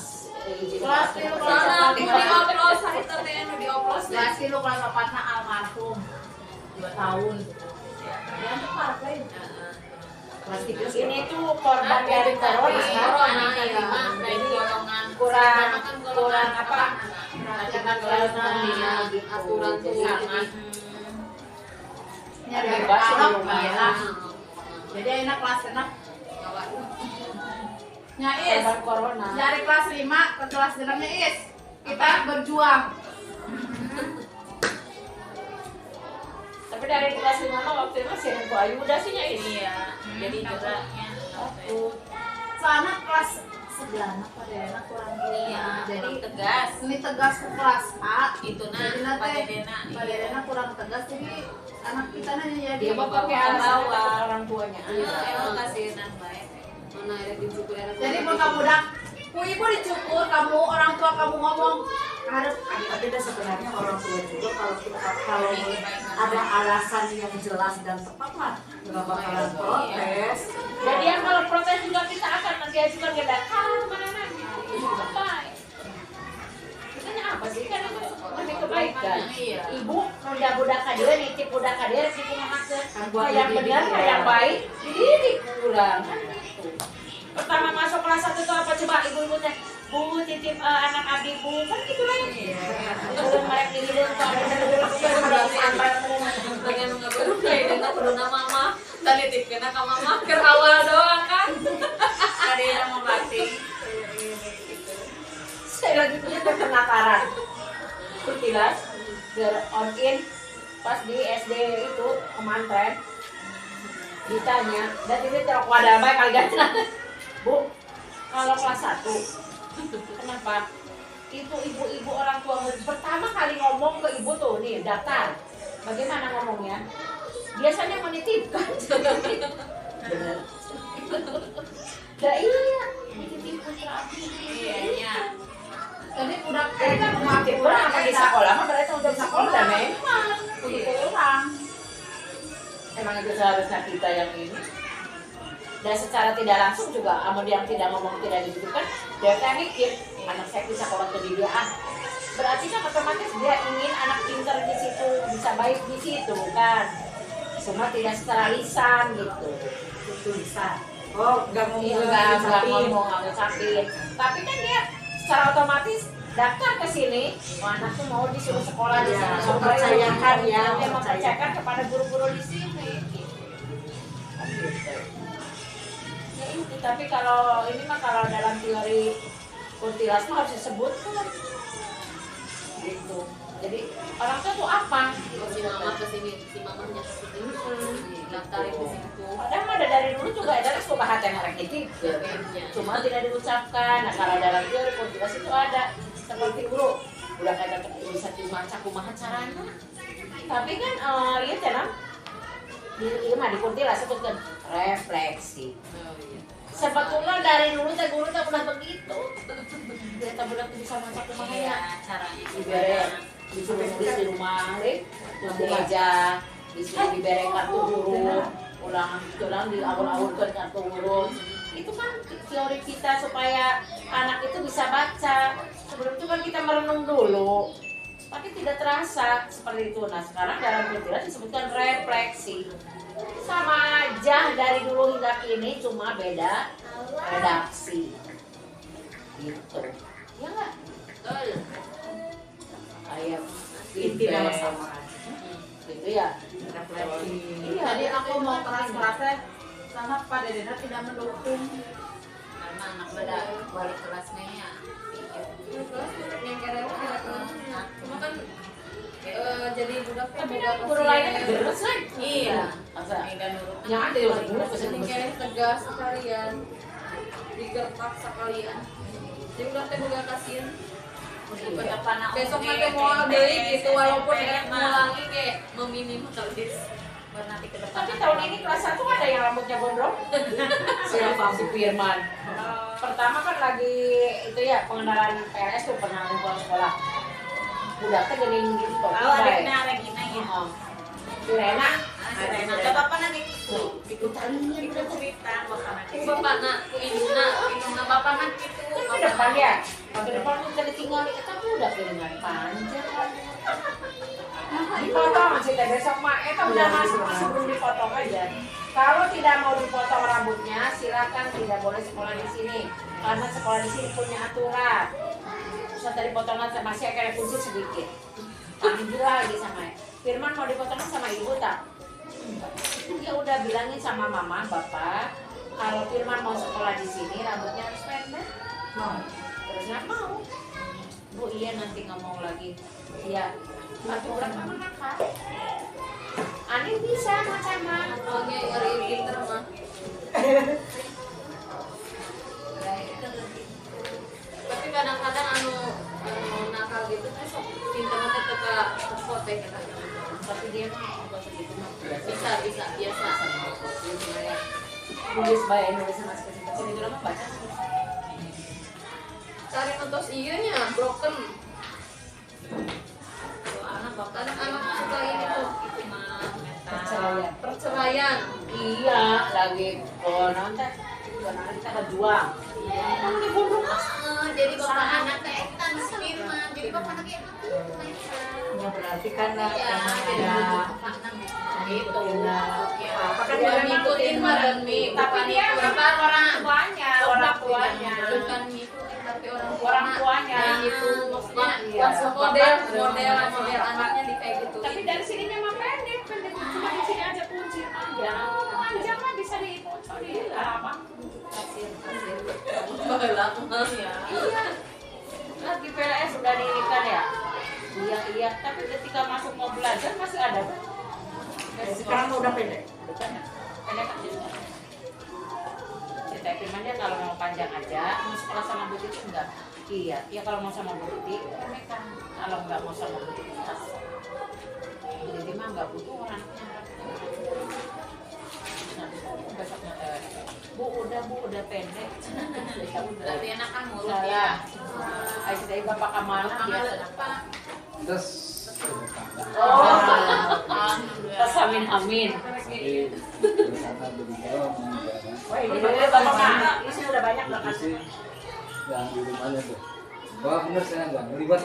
Kelas 3 kelas di oplos hari teh di oplos. Kelas 3 kelas 4 na almarhum. 2 tahun. Ya tepat kan. Kelas 3 ini tuh korban dari corona corona ya. Jadi golongan kurang apa perhatikan kelihatan dia aturan tuh sangat Ya, bebas di anak rumah ya. lah. Jadi enak kelas enak. Ya Is, korban corona. dari kelas 5 ke kelas 6-nya Is, kita berjuang. Tapi dari kelas 5 mah waktu itu masih Renko Ayu udah sih ya ini. iya. Jadi juga Soalnya kelas sebelah anak pada enak kurang iya, jadi jadi tegas. ini tegas ke kelas A Itu jadi nah pada nanti dena. pada enak kurang tegas jadi anak kita nanya ya Dia mau pakai alasan bawa. takut orang tuanya. Iya, emang kasih enak baik. Mana ada dicukur anak. jadi mau kamu budak ku ibu dicukur kamu orang tua kamu ngomong harus Tapi dah sebenarnya orang tua juga kalau ada alasan yang jelas dan tepat mah nggak bakalan protes. Jadi yang kalau protes juga kita akan nanti ajukan ke datang mana nanya. Apa? Kitanya apa sih kan itu demi kebaikan. Iya. Ibu udah budak kadir nitip budak kadir sih punya maksud. Yang benar yang baik dididik kurang. Pertama masuk kelas 1 itu apa coba ibu-ibu teh? Bu titip anak abdi bu kan gitu lah. Belum mereka dihilang kok Bagian ngabaru kayak dengan peruna mama. Tadi tip kena ka mama keur awal doang kan. Ada yang mau batik. saya lagi punya penataran Kurtilas on in pas di SD itu kemantren ditanya dan ini terok wadah baik kali gak Bu kalau kelas 1 kenapa itu ibu-ibu orang tua murid pertama kali ngomong ke ibu tuh nih daftar bagaimana ngomongnya biasanya menitipkan bener dah iya menitipkan Iya. jadi budak kan menitipkan apa di sekolah mah berarti untuk sekolah dah memang begitu orang emang itu seharusnya kita yang ini dan secara tidak langsung juga amun yang tidak ngomong tidak dititipkan dia kan mikir anak saya bisa sekolah ke dia berarti kan otomatis dia ingin anak pintar di situ bisa baik di situ kan semua tidak secara lisan gitu Tulisan. Oh, nggak ngomong nggak ngomong nggak ngucapin tapi kan dia secara otomatis daftar ke sini oh, anak tuh mau disuruh sekolah di Ya, sana mempercayakan ya, dia mempercayakan kepada guru-guru di sini gitu. Ya itu tapi kalau ini mah kalau dalam teori Kurtilas mah harus disebutkan gitu jadi orang tua tuh apa Si mama kesini, si mamanya kesini. Daftarin ke situ. padahal mah dari dulu juga ada suka hati mereka itu cuma tidak diucapkan nah kalau dalam teori Kurtilas itu ada seperti guru udah kayak bisa dimaca kumaha caranya tapi kan lihat ya nam di mah di Kurtilas sebutkan refleksi sebetulnya dari dulu teh guru teh udah begitu kita budak tuh bisa maca kumaha ya Iya, caranya dibere disuruh nulis di rumah deh di meja disuruh dibere kartu huruf ulang di awal-awal kartu huruf itu kan teori kita supaya anak itu bisa baca sebelum itu kan kita merenung dulu tapi tidak terasa seperti itu nah sekarang dalam Kurtilas disebutkan refleksi sama aja dari dulu hingga kini cuma beda redaksi gitu ya nggak betul. kayak Intinya sama aja. gitu ya Refleksi. iya jadi aku mau kelas-kelasnya sama pada dena tidak mendukung Karena anak pada balik kelasnya ya. yang karyawan tidak kelasnya cuma kan jadi budak tapi kan guru lainnya terus kan Iya. masa Dan nurut. yang ada di luar guru jadi kayak tegas sekalian gertak sekalian. Jadi udah teh boga kasihan. Besok Oke, nanti mau oke, beli gitu oke, walaupun oke, ngulangi kayak meminimalisir nanti ke depan. Tapi tahun ini kelas 1 ada yang rambutnya gondrong. Siapa si Firman? Pertama kan lagi itu ya pengenalan PLS tuh pengenalan sekolah. Udah teh gering gitu kok. Adiknya Regina ya. Rena, Coba apa nanti? ikutan Kita cerita makanan. ku bapak nak ku indungna bapak nak gitu. ke depan ya. Ke depan tuh udah ditinggal tapi udah keringan panjang. Dipotong sih teh besok mah udah masuk sebelum dipotong aja. Kalau tidak mau dipotong rambutnya, silakan tidak boleh sekolah di sini karena sekolah di sini punya aturan. Terus tadi potongan masih kayak kunci sedikit. Panggil lagi sama Firman mau dipotong sama ibu tak? Ya udah bilangin sama mama, bapak, kalau Firman mau sekolah di sini rambutnya harus pendek. Mau. Terus nggak mau. Bu iya nanti ngomong lagi. Iya. Aturan sama kakak. Ani bisa sama. Soalnya hari pinter mah. Tapi kadang-kadang anu nakal gitu kan sok pinter teh teka foto kita. Tapi dia mah enggak segitu mah. Bisa biasa. Nulis bahasa Indonesia masih kasih itu lama baca. Cari nonton iya broken. Anak-anak suka ini tuh perceraian. Iya, lagi nonton kita berjuang. Kamu dibunuh Jadi bapak anak kayak kita Firman. Jadi bapak anak kayak Ya berarti karena ya, gitu. Apakah dia ngikutin dan Tapi dia bukan orang tuanya, bukan ngikutin tapi orang tuanya. Nah, itu maksudnya Iya. langsung model anaknya di kayak gitu. Tapi dari sini memang pendek cuma di sini aja kunci panjang. Panjang kan bisa dipotong di apa? kasir. Iya. Lagi PLS sudah diikat ya. Iya, tapi ketika masuk mau belajar masih ada. sekarang udah pendek. Pendek aja. Cerita Firman dia kalau mau panjang aja, mau sekolah sama Bu Titi enggak? Iya, kalau mau sama Bu Titi, pendekkan. Kalau enggak mau sama Bu Titi, tas. Bu Titi mah enggak butuh orangnya. Besoknya Bu udah pendek. Berarti anak kan mulut Salah. ya. Ayo dari Bapak Kamala dia. Terus Tas amin. Wah, ini Bapak Kamala. Ini udah banyak banget. Yang di rumahnya tuh. Wah bener saya nggak ngelibat.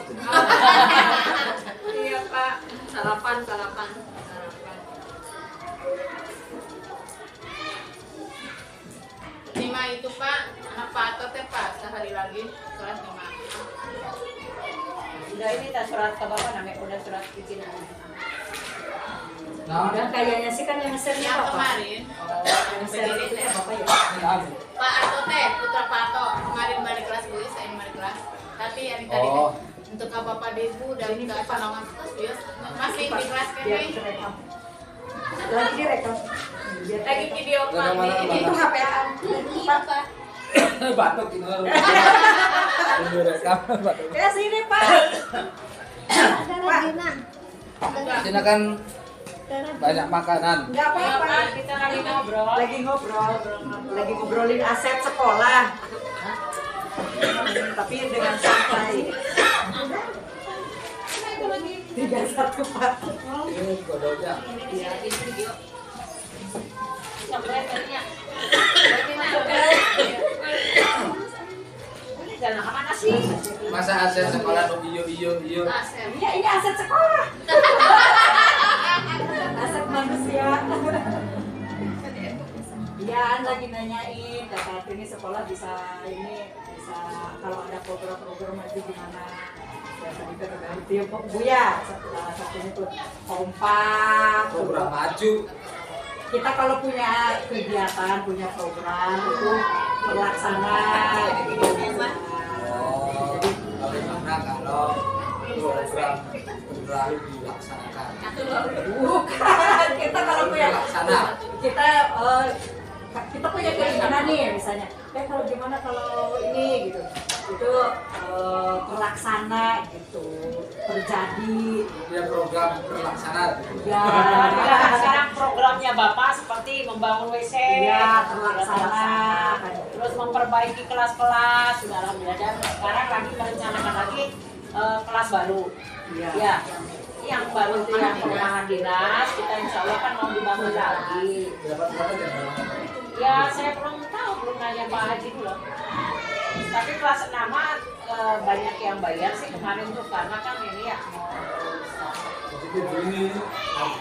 Iya Pak. Sarapan. Lima itu Pak, anak Pak Ato teh Pak, sehari lagi kelas 5. Udah ini tas surat ke Bapak namanya udah surat izin. Nah, Udah kayaknya sih kan yang sering Yang apa? kemarin, Yang sering itu ya Bapak ya. Pak Ato teh, putra Pak Ato, kemarin balik kelas dulu, saya balik kelas. Tapi yang tadi teh, untuk Bapak Ibu dan ke Panongan kelas masih di kelas Biar kene. direkam. Lagi direkam. Lagi video call. Itu HP-an. Pak. batuk itu. Ini rekam batuk. Ya sini Pak. Sini kan banyak makanan. Enggak apa-apa. Kita lagi ngobrol. Lagi ngobrolin aset sekolah. Tapi dengan santai. 31 Pak. Ini kodoknya. Iya, ini video. Sampai tadinya. Ini jalan kemana sih? Masa aset sekolah tuh iyo. Asep. Iya, ini aset sekolah. Aset manusia. Iya, lagi nanyain, kata ini sekolah bisa kalau ada program-program itu gimana? Biasa juga terganti ya, Buya. Salah satunya tuh kompak. Program maju. Kita kalau punya kegiatan, punya program itu terlaksana. Gitu. Oh, bagaimana kalau program berlalu dilaksanakan? Bukan, kita kalau punya Terlaksana. kita punya keinginan nih misalnya, kalau gimana kalau ini gitu, itu terlaksana gitu, terjadi. Ya program terlaksana. Ya, Sekarang programnya Bapak seperti membangun WC, ya terlaksana. terus memperbaiki kelas-kelas, sudah alhamdulillah. Dan sekarang lagi merencanakan lagi kelas baru. Iya. Ya, yang baru itu yang perumahan dinas, kita insya Allah kan mau dibangun lagi. Berapa jam? Ya, saya belum tahu, belum nanya Pak Haji dulu. Tapi kelas 6 banyak yang bayar sih kemarin tuh, karena kan ini ya mau Jadi Juni,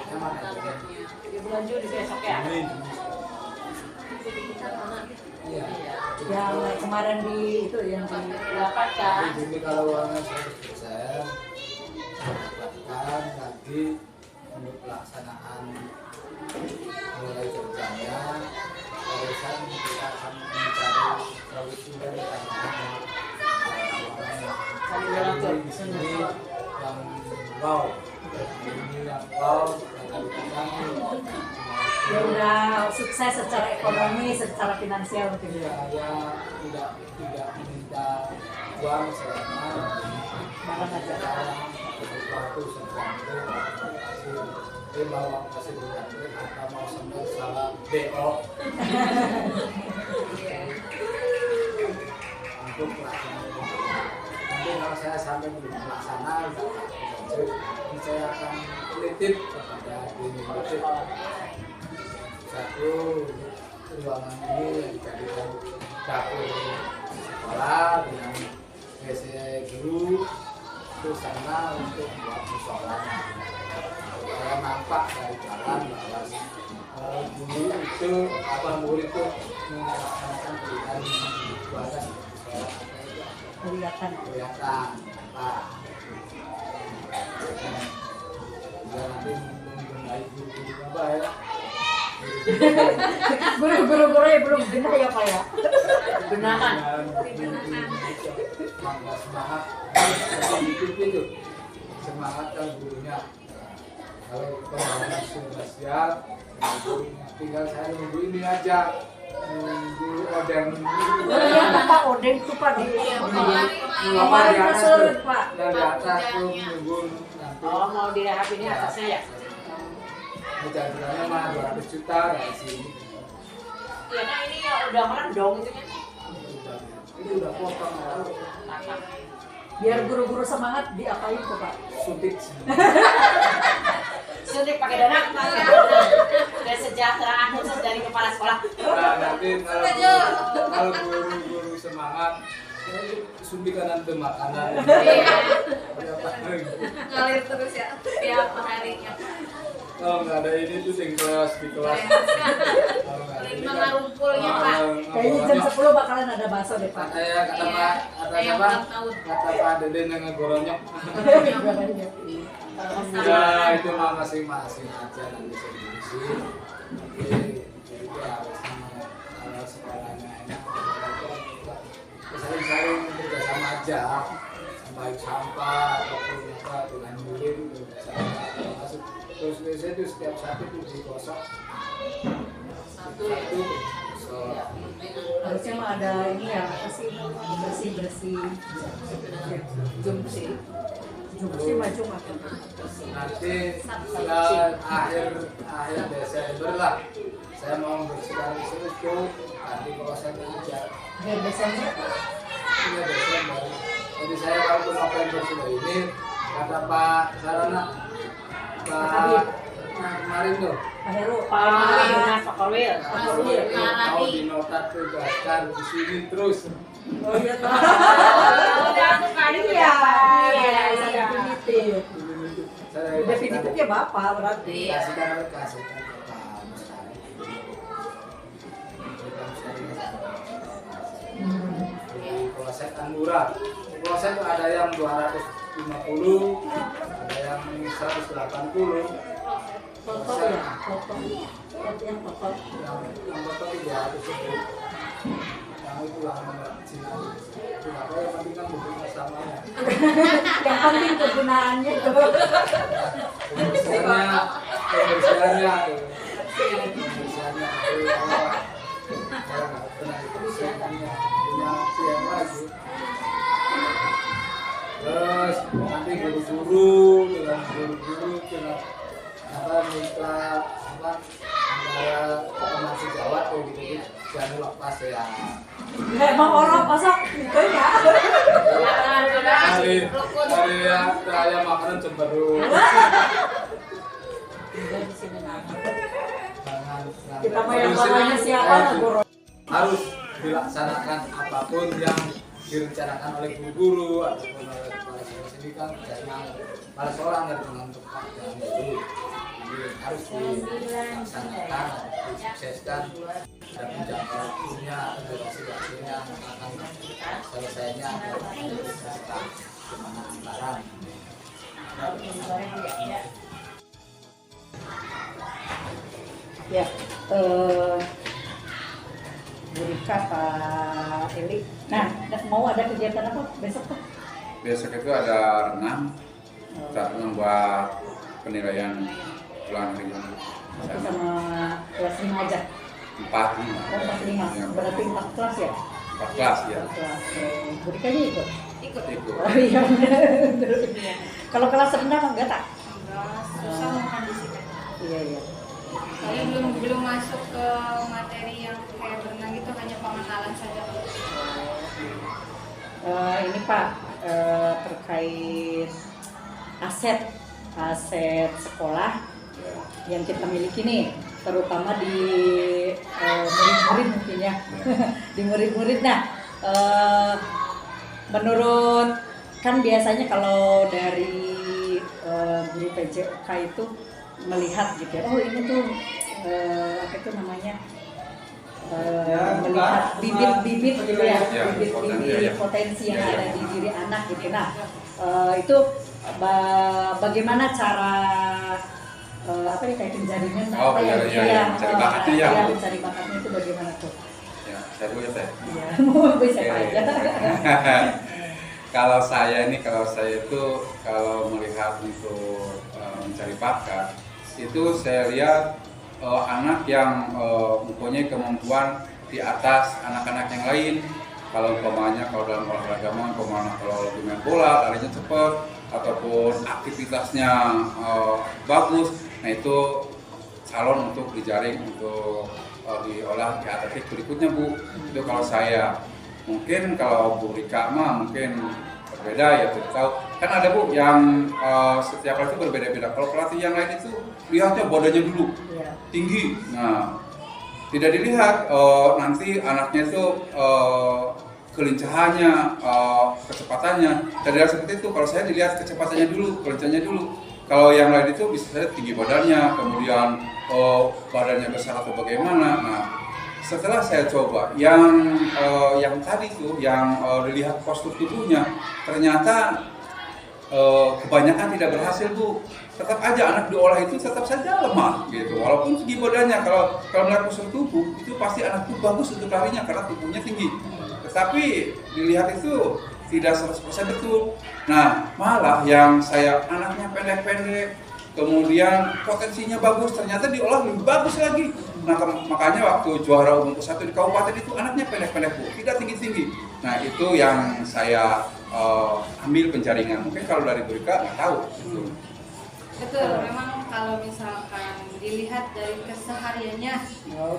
sama di bulan Juni besok ya. Iya. Yang kemarin di itu yang di Dapat kan? Juni kalau uangnya 100%, dapatkan lagi untuk pelaksanaan mulai kerjanya. Barusan kita akan mencari solusi dan orang-orang di sini yang wow, ini yang wow, ya udah sukses secara ekonomi, secara finansial mungkin ya. saya tidak meminta uang selama Barang aja. sesuatu sesuatu dia bawa kasih duit atau mau sambil salah BO untuk pelaksanaan. Nanti kalau saya sampai belum pelaksanaan, saya akan titip kepada tim satu ruangan ini yang dijadikan dapur sekolah dengan WC guru, itu sana untuk buat musola. Saya nampak dari jalan bahwa guru itu murid itu melaksanakan kegiatan ibadah Kelihatan. kelihatan Pak. Dan nanti mengenai guru-guru apa ya? Guru-guru ya belum benar ya Pak ya. Benahan. Semangat hidup itu semangat kan gurunya. Kalau pembangunan sudah siap, tinggal saya nunggu ini aja, nunggu odeng. Iya Pak, odeng itu Pak di kemarin pas sore Pak. Dan di atas tuh nunggu nanti. Oh, mau direhab ini atasnya ya? Jajarannya mah 200 juta dari sini. Iya kan ini ya udah merendong itu kan. Ini udah potong Biar guru-guru semangat diapain tuh Pak? suntik. Suntik pakai dana. Kesejahteraan khusus dari kepala sekolah. Nah, nanti kalau guru-guru semangat, suntikan nanti makanan. Ngalir terus ya tiap harinya. Kalau nggak ada ini tuh di kelas. Kalau nggak ada ini kan, Mengarumpulnya Pak. Kayaknya jam 10 bakalan ada bakso deh Pak. kata Pak, kata Pak Deden yang ngegoronyok. Ya itu mah masing-masing aja nanti solusi. Jadi harus kalau sekolahnya enak, saling-saling kerjasama aja, baik sampah ataupun apa dengan murid itu masuk. Terus biasanya itu setiap satu itu digosok satu Harusnya mah ada ini ya, apa sih bersih-bersih. Jumsi. Jumsi maju makan. nanti setelah akhir Desember lah saya mau bersihkan itu nanti kalau saya aja Biar Desember. iya Desember. Jadi saya kalau ke November sudah ini kata Pak Sarana Pak kemarin tuh Pak Heru. Pak Korwil. mau dinotat tugaskan di sini terus. Oh iya Pak. Udah aku kali Iya. Iya. Definitif. Saya Definitifnya Bapak berarti. kasihkan Pak Mustari. Di Polsek Tanggura. Di Polsek itu ada yang 250, ada yang 180. Foto ya, foto yang foto. Yang foto 200. Yang itu yang Cina. Itu apa yang penting kan bentuknya sama ya. Yang penting kegunaannya itu. Pembersihannya. saya nggak pernah itu saya punya yang lagi. Terus nanti guru-guru dengan minta antara sejawat kayak gitu jangan lepas ya. Emang orang masak gitu ya. Hari raya makanan cemberut. Kita mau yang bawahnya siapa guru? Harus dilaksanakan apapun yang direncanakan oleh guru-guru ataupun oleh kepala sekolah sendiri kan jangan kepala sekolah nggak untuk yang itu. Jadi harus dilaksanakan, disukseskan dan menjaga waktunya atau durasi waktunya akan selesainya serta sekarang. Ya, Bu Rika, Pak Eli. Nah, mau ada kegiatan apa besok tuh? Besok itu ada renang, buat penilaian ulang hari ini. Itu sama kelas 5 aja? 4 5. Berarti 4 kelas ya? 4 kelas ya. 4 kelas. Bu Rika ikut? Ikut. Oh iya benar. Kalau kelas rendah enggak tak? Enggak, susah mengkondisikan. Iya. Saya belum masuk ke materi yang kayak berenang gitu, hanya pengenalan saja. Ini Pak, terkait aset sekolah yang kita miliki nih, terutama di murid-murid mungkin ya, di murid-murid. Nah, menurut kan biasanya kalau dari guru PJOK itu melihat gitu ya, oh ini tuh apa itu namanya, melihat bibit-bibit gitu ya, bibit-bibit potensi yang ada di diri anak gitu. Nah, itu bagaimana cara apa nih kayak penjaringan apa mencari bakatnya ya. Mencari bakatnya itu bagaimana tuh? Ya, saya dulu ya saya. Iya, mau bisa aja. Kalau saya itu kalau melihat untuk mencari bakat itu saya lihat anak yang mempunyai kemampuan di atas anak-anak yang lain. Kalau umpamanya kalau dalam olahraga kalau lagi main bola larinya cepat ataupun aktivitasnya bagus, nah itu calon untuk dijaring untuk diolah di atletik berikutnya Bu. Itu kalau saya. Mungkin kalau Bu Rika mungkin berbeda ya, tidak tahu. Kan ada Bu yang setiap pelatih berbeda-beda. Kalau pelatih yang lain itu lihatnya badannya dulu tinggi. Nah, tidak dilihat nanti anaknya itu kelincahannya, kecepatannya. Tidak seperti itu. Kalau saya dilihat kecepatannya dulu, kelincahannya dulu. Kalau yang lain itu bisa saja tinggi badannya, kemudian badannya besar atau bagaimana. Nah, setelah saya coba yang tadi tuh yang dilihat postur tubuhnya, ternyata kebanyakan tidak berhasil Bu. Tetap aja anak diolah itu tetap saja lemah gitu. Walaupun tinggi badannya, kalau melihat postur tubuh itu pasti anak itu bagus untuk larinya karena tubuhnya tinggi. Tetapi dilihat itu tidak 100% betul. Nah, malah yang saya anaknya pendek-pendek, kemudian potensinya bagus, ternyata diolah lebih bagus lagi. Nah, makanya waktu juara umum ke-1 di kabupaten itu anaknya pendek-pendek Bu, tidak tinggi-tinggi. Nah, itu yang saya ambil penjaringan. Mungkin kalau dari Burika nggak tahu. Betul, memang kalau misalkan dilihat dari kesehariannya,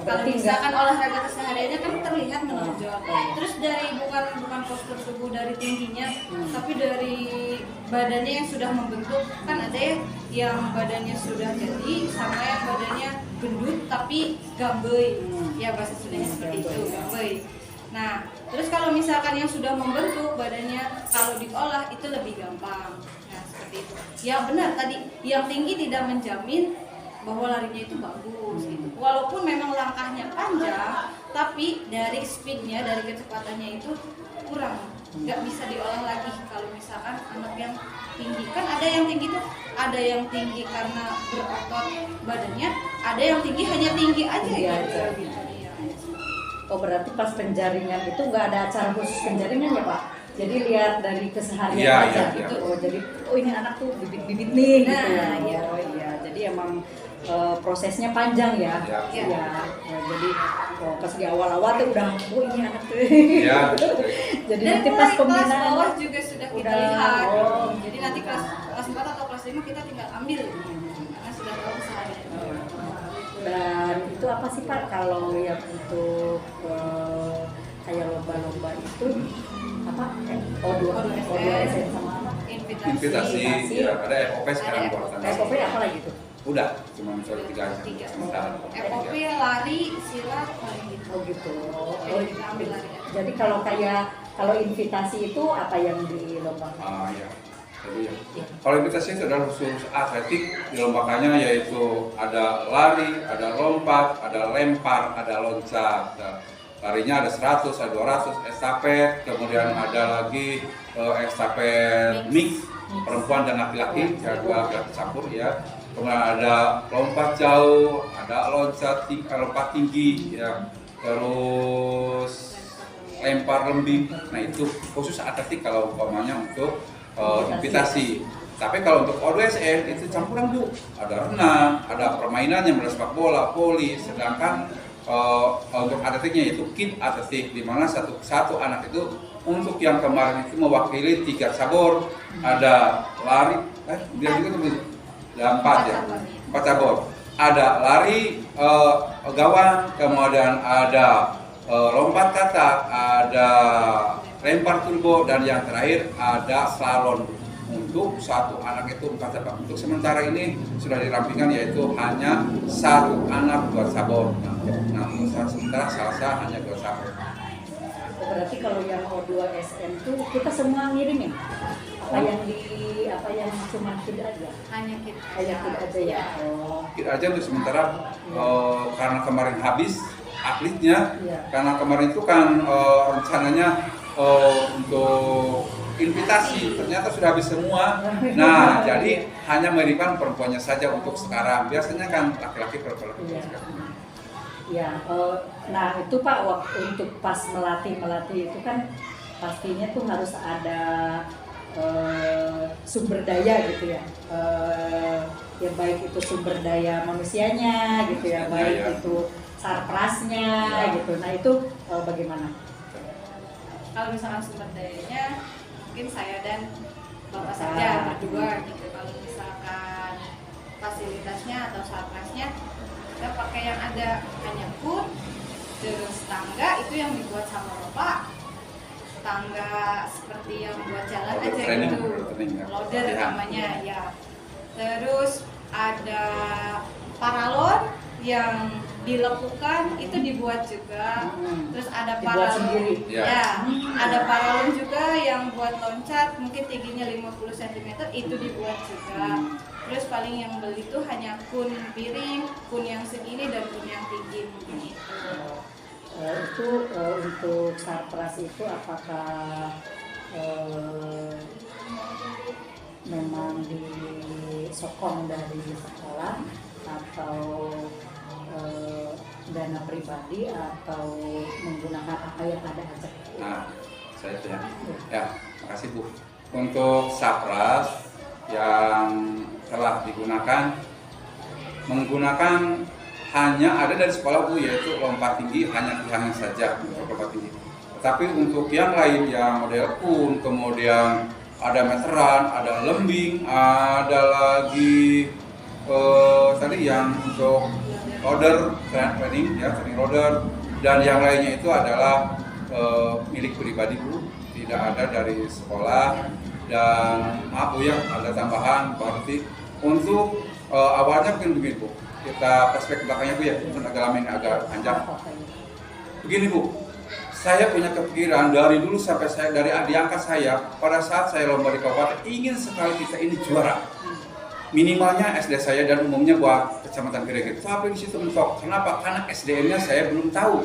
kalau misalkan olahraga kesehariannya kan terlihat menonjol. Terus dari bukan postur tubuh dari tingginya, tapi dari badannya yang sudah membentuk. Kan ada yang badannya sudah jadi, sama yang badannya gendut tapi gambei. Ya bahasa Sundanya seperti itu, gambei. Nah, terus kalau misalkan yang sudah membentuk badannya, kalau diolah itu lebih gampang. Nah, seperti itu. Ya benar tadi, yang tinggi tidak menjamin bahwa larinya itu bagus gitu. Walaupun memang langkahnya panjang, tapi dari speednya, dari kecepatannya itu kurang. Nggak bisa diolah lagi kalau misalkan anak yang tinggi. Kan ada yang tinggi tuh, ada yang tinggi karena berotot badannya, ada yang tinggi hanya tinggi aja gitu. Oh, berarti pas penjaringan itu nggak ada acara khusus penjaringan ya Pak? Jadi lihat dari keseharian aja gitu. Oh, jadi ini anak tuh bibit-bibit nih gitu. Nah, iya. Jadi emang prosesnya panjang ya. Ya. Ya, jadi pas di awal-awal tuh udah ini anak tuh. Ya. Jadi Dan nanti mulai pas kelas pembinaan bawah juga sudah kita udah, lihat. oh. Jadi nanti kelas 4 atau kelas 5 kita tinggal ambil karena sudah tahu kesehariannya. dan itu apa sih Pak kalau yang untuk kayak lomba-lomba itu apa O2SN sama apa? Invitasi, ya ada FOP sekarang Ada buatan. SOP apa lagi tuh? Udah, cuma soal 3 aja. Sementara. FOP, lari, silat, paling gitu. Oh gitu. Jadi kita ambil lari. Jadi kalau invitasi itu apa yang dilombakan? Ya. Jadi ya. Kalau invitasi itu adalah khusus atletik, dilombakannya yaitu ada lari, ada lompat, ada lempar, ada loncat. Larinya ada 100, ada 200, estafet, kemudian ada lagi estafet mix, perempuan dan laki-laki, ya dua laki campur ya. Kemudian ada lompat jauh, ada lompat tinggi, ya. Terus lempar lembing. Nah itu khusus atletik kalau umpamanya untuk invitasi. Tapi kalau untuk O2SN itu campuran Bu. Ada renang, ada permainan yang sepak bola, voli, sedangkan untuk atletiknya itu kit atletik, di mana satu anak itu untuk yang kemarin itu mewakili 3 cabur, ada lari, dia juga tuh ada 4 ya, 4 cabur, ada lari gawang, kemudian ada lompat katak, ada lempar turbo, dan yang terakhir ada slalom. Untuk satu anak itu 4 cabang. Untuk sementara ini sudah dirampingkan yaitu hanya 1 anak 2 cabur. Nah, untuk sementara salsa hanya 2 cabur. Berarti kalau yang O2SN itu kita semua ngirimin. Apa yang cuma kid aja? Hanya kita. Hanya kid aja ya. Oh. Kid aja untuk sementara karena kemarin habis atletnya. Iya. Karena kemarin itu kan rencananya untuk invitasi, ternyata sudah habis semua. Nah, jadi hanya mengirimkan perempuannya saja untuk sekarang. Biasanya kan laki-laki perempuan. Ya, nah itu Pak, untuk pas melatih itu kan pastinya tuh harus ada sumber daya gitu ya. Ya baik itu sumber daya manusianya gitu ya, baik itu sarprasnya gitu. Nah itu bagaimana? Kalau misalkan sumber dayanya mungkin saya dan bapak saja berdua gitu. Kalau misalkan fasilitasnya atau sarprasnya kita pakai yang ada hanya pun, terus tangga itu yang dibuat sama bapak, tangga seperti yang buat jalan aja gitu, loader namanya ya. Terus ada paralon yang dilekukan itu dibuat juga. Terus ada paralon ya, ada paralon juga yang buat loncat mungkin tingginya 50 cm itu dibuat juga. Terus paling yang beli itu hanya kun piring, kun yang segini dan kun yang tinggi mungkin itu. Itu untuk sarpras itu apakah memang disokong dari sekolah atau dana pribadi atau menggunakan apa yang ada aja? Nah, saya itu ya, makasih Bu. Untuk sarpras yang telah digunakan menggunakan hanya ada dari sekolah Bu, yaitu lompat tinggi hanya tihangan saja untuk lompat tinggi. Tapi untuk yang lain yang model kun, kemudian ada meteran, ada lembing, ada lagi tadi yang untuk loader, training ya, training loader, dan yang lainnya itu adalah milik pribadi Bu, tidak ada dari sekolah. Dan maaf Bu ya, ada tambahan berarti untuk awalnya mungkin begini Bu, kita perspektif belakangnya Bu ya, mungkin agak panjang. Begini Bu, saya punya kepikiran dari dulu sampai saya dari adik angkat saya, pada saat saya lomba di kabupaten ingin sekali kita ini juara. Minimalnya SD saya dan umumnya buat kecamatan Gereget. Tapi di situ mentok. Kenapa? Karena SDM-nya saya belum tahu.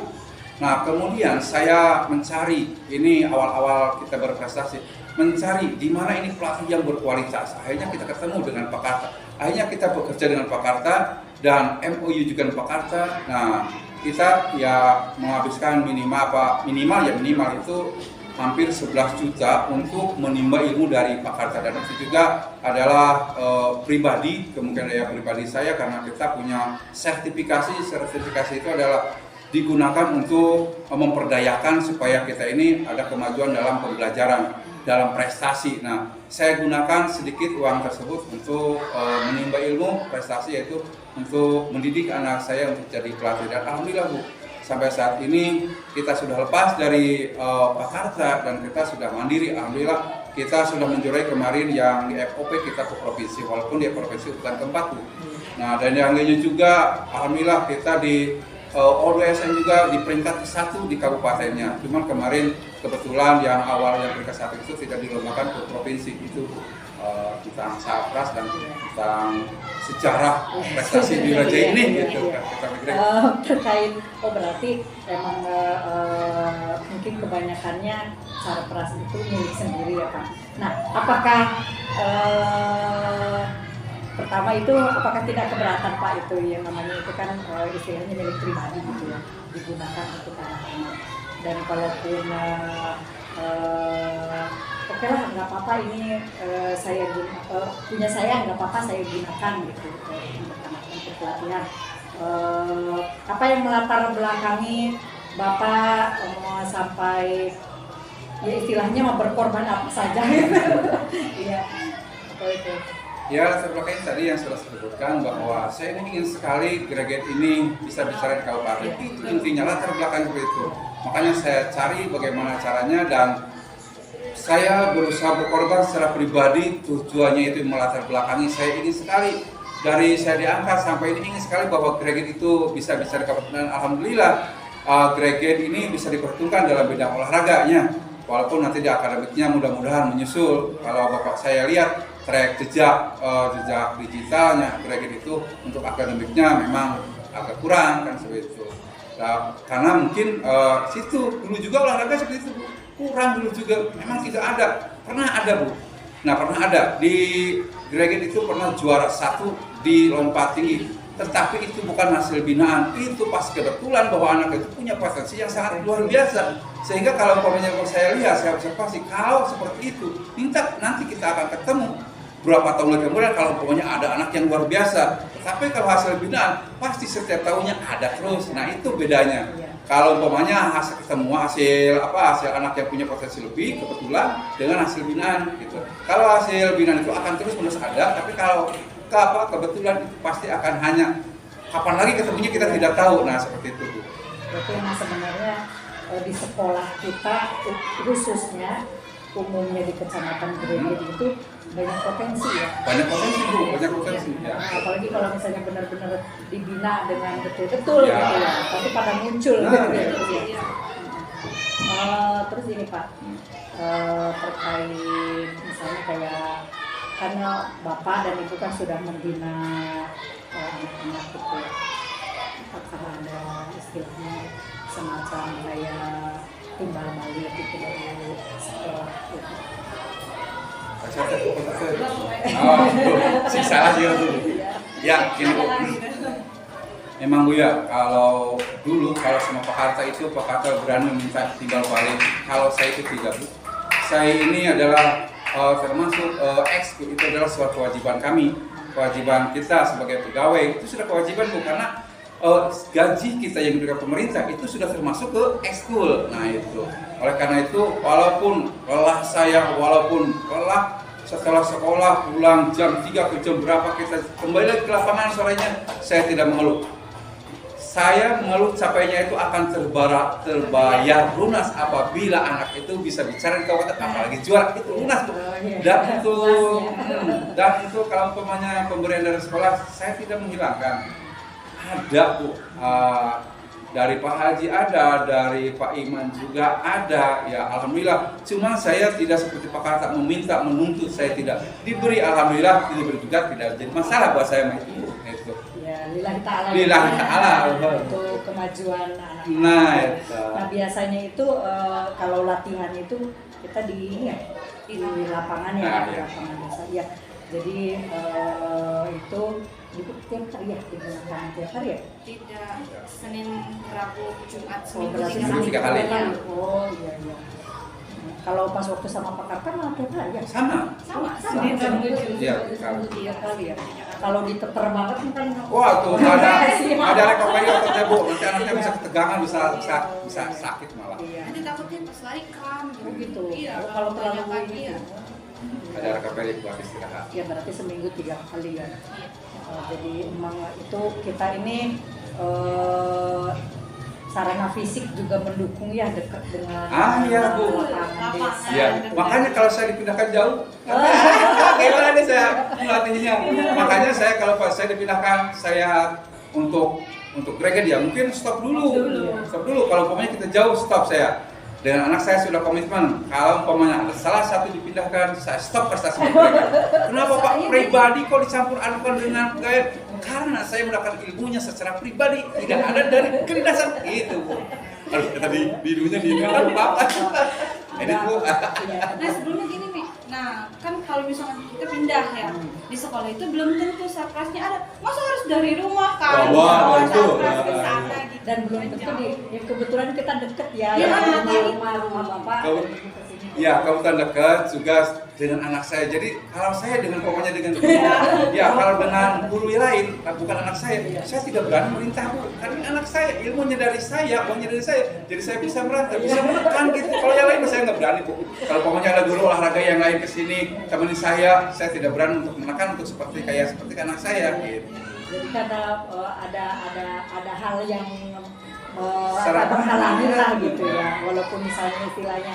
Nah, kemudian saya mencari, ini awal-awal kita berprestasi, mencari di mana ini pelatih yang berkualitas. Akhirnya kita ketemu dengan Pak Karta. Akhirnya kita bekerja dengan Pak Karta dan MOU juga dengan Pak Karta. Nah, kita ya menghabiskan minimal itu hampir 11 juta untuk menimba ilmu dari Pak Karta, dan itu juga adalah pribadi, kemungkinan ya pribadi saya, karena kita punya sertifikasi itu adalah digunakan untuk memperdayakan supaya kita ini ada kemajuan dalam pembelajaran, dalam prestasi. Nah, saya gunakan sedikit uang tersebut untuk menimba ilmu prestasi, yaitu untuk mendidik anak saya untuk jadi pelatih. Dan alhamdulillah Bu, sampai saat ini kita sudah lepas dari Pak Karta dan kita sudah mandiri. Alhamdulillah kita sudah menjuarai kemarin yang di FOP kita ke provinsi, walaupun di provinsi urutan keempat Bu. Nah, dan yang lainnya juga alhamdulillah kita di O2SN juga di peringkat ke-1 di kabupatennya. Cuman kemarin kebetulan yang awalnya peringkat 1 itu tidak dilombakan ke provinsi. Itu tentang sapras dan tentang sejarah prestasi di Raja ini gitu kan. Terkait berarti memang mungkin kebanyakannya cara pras itu milik sendiri ya Pak. Nah, apakah pertama itu apakah tidak keberatan Pak itu yang namanya itu kan istilahnya milik pribadi gitu ya, digunakan untuk anak-anak, dan kalaupun oke lah nggak apa-apa ini punya saya nggak apa-apa saya gunakan gitu untuk anak-anak untuk pelatihan, apa yang melatar belakangi Bapak sampai ya istilahnya mau berkorban apa saja iya apa itu? Ya, terbelakang tadi yang sudah saya sebutkan bahwa saya ingin sekali Greget ini bisa bicara di kabupaten. Itu intinya latar belakang seperti itu. Makanya saya cari bagaimana caranya, dan saya berusaha berkorban secara pribadi. Tujuannya itu melatar belakangi. Saya ingin sekali dari saya diangkat sampai ini ingin sekali bahwa Greget itu bisa bicara di kabupaten. Alhamdulillah Greget ini bisa diperhitungkan dalam bidang olahraganya. Walaupun nanti di akademiknya mudah-mudahan menyusul. Kalau Bapak saya lihat track jejak digitalnya Greget itu untuk akademiknya memang agak kurang kan seperti itu. Nah, karena mungkin situ dulu juga olahraga seperti itu Bu. Kurang dulu juga, memang tidak ada. Pernah ada Bu. Nah, pernah ada di Greget itu pernah juara 1 di lompat tinggi. Tetapi itu bukan hasil binaan, itu pas kebetulan bahwa anak itu punya potensi yang sangat luar biasa. Sehingga kalau umpamanya saya lihat, saya observasi, kalau seperti itu, nanti kita akan ketemu berapa tahun lagi kemudian kalau umpamanya ada anak yang luar biasa. Tapi kalau hasil binaan, pasti setiap tahunnya ada terus. Nah, itu bedanya. Kalau umpamanya hasil anak yang punya potensi lebih kebetulan dengan hasil binaan gitu. Kalau hasil binaan itu akan terus-menerus ada, tapi kalau kebetulan itu pasti akan hanya kapan lagi ketemunya kita tidak tahu. Nah, seperti itu Bu. Berarti yang sebenarnya di sekolah kita khususnya umumnya di Kecamatan Greget itu banyak potensi ya. Banyak potensi Bu, banyak potensi. Ya. Nah, apalagi kalau misalnya benar-benar dibina dengan betul-betul ya. Gitu ya, pasti pada muncul gitu ya. Terus ini Pak, terkait misalnya kayak karena Bapak dan Ibu kan sudah membina anak-anak gitu ya. Apakah ada istilahnya semacam kayak timbal balik gitu dari sekolah gitu? Salah juga tuh. Ya, gini Bu. Memang Bu ya, kalau dulu sama Pak Karta itu Pak Karta berani meminta timbal balik. Kalau saya itu tidak Bu. Saya ini adalah termasuk ekskul, itu adalah suatu kewajiban kami, kewajiban kita sebagai pegawai itu sudah kewajiban Bu, karena gaji kita yang diberikan pemerintah itu sudah termasuk ke ekskul. Nah itu, oleh karena itu walaupun lelah setelah sekolah pulang jam 3 ke jam berapa kita kembali lagi ke lapangan sorenya, saya tidak mengeluh. Saya mengeluh capainya itu akan terbayar lunas apabila anak itu bisa bicara di kabupaten, apalagi juara itu lunas tuh. Dan itu kalau umpamanya pemberian dari sekolah saya tidak menghilangkan. Ada Bu, dari Pak Haji ada, dari Pak Iman juga ada. Ya alhamdulillah. Cuma saya tidak seperti Pak Karta meminta, menuntut, saya tidak diberi. Alhamdulillah diberi juga, tidak jadi masalah buat saya itu. Ya, lillahi ta'ala. Lillahi ta'ala. Untuk kemajuan anak. Nah, biasanya itu kalau latihan itu kita di lapangan ya, di lapangan desa. Ya, jadi itu tiap hari ya, digunakan tiap hari ya? Tidak, Senin, Rabu, Jumat, Seminggu 3 kali. Oh iya. Kalau pas waktu sama Pak Karta malah tiap hari ya? Sama. Iya, Tiga kali ya. Kalau diteter banget kan. Wah tuh ada rekopedia atau tebo, nanti anaknya bisa ketegangan, bisa sakit malah. Nanti takutnya pas lari kram gitu. Iya, Kalau terlalu kaki ya. Ada rekopedia buat istirahat. Ya berarti seminggu 3 kali ya. Jadi emang itu kita ini sarana fisik juga mendukung ya, dekat dengan iya Bu. lapangan desa. Iya, makanya kalau saya dipindahkan jauh, gimana nih saya melatihnya? Makanya saya kalau pas saya dipindahkan, saya untuk greget ya mungkin stop dulu. Kalau umpamanya kita jauh, stop saya. Dengan anak saya sudah komitmen, kalau umpamanya ada salah satu dipindahkan, saya stop prestasi mereka. Kenapa Pak? Pribadi kok dicampur adukan dengan gaya? Karena saya mendapatkan ilmunya secara pribadi, tidak ada dari kedinasan itu Bu. Aduh, tadi birunya di dalam Bapak. Ini Bu. Nah sebelumnya gini nih, kan kalau misalnya kita pindah ya di sekolah itu belum tentu sarkasnya ada, masa harus dari rumah kan? Bawa itu. Ke sana gitu. Dan belum tentu ya kebetulan kita deket ya, rumah Bapak. Ya, kebetulan dekat juga dengan anak saya. Jadi kalau saya dengan pokoknya dengan ya kalau dengan guru lain, bukan anak saya tidak berani merintah Bu. Karena anak saya, ilmunya dari saya, uangnya dari saya. Jadi saya bisa merantau, bisa menekan gitu. Kalau yang lain saya nggak berani Bu. Kalau pokoknya ada guru olahraga yang lain kesini, temenin saya tidak berani untuk menekan untuk seperti anak saya gitu. Jadi karena ada hal yang menghalangi lah gitu ya, walaupun misalnya istilahnya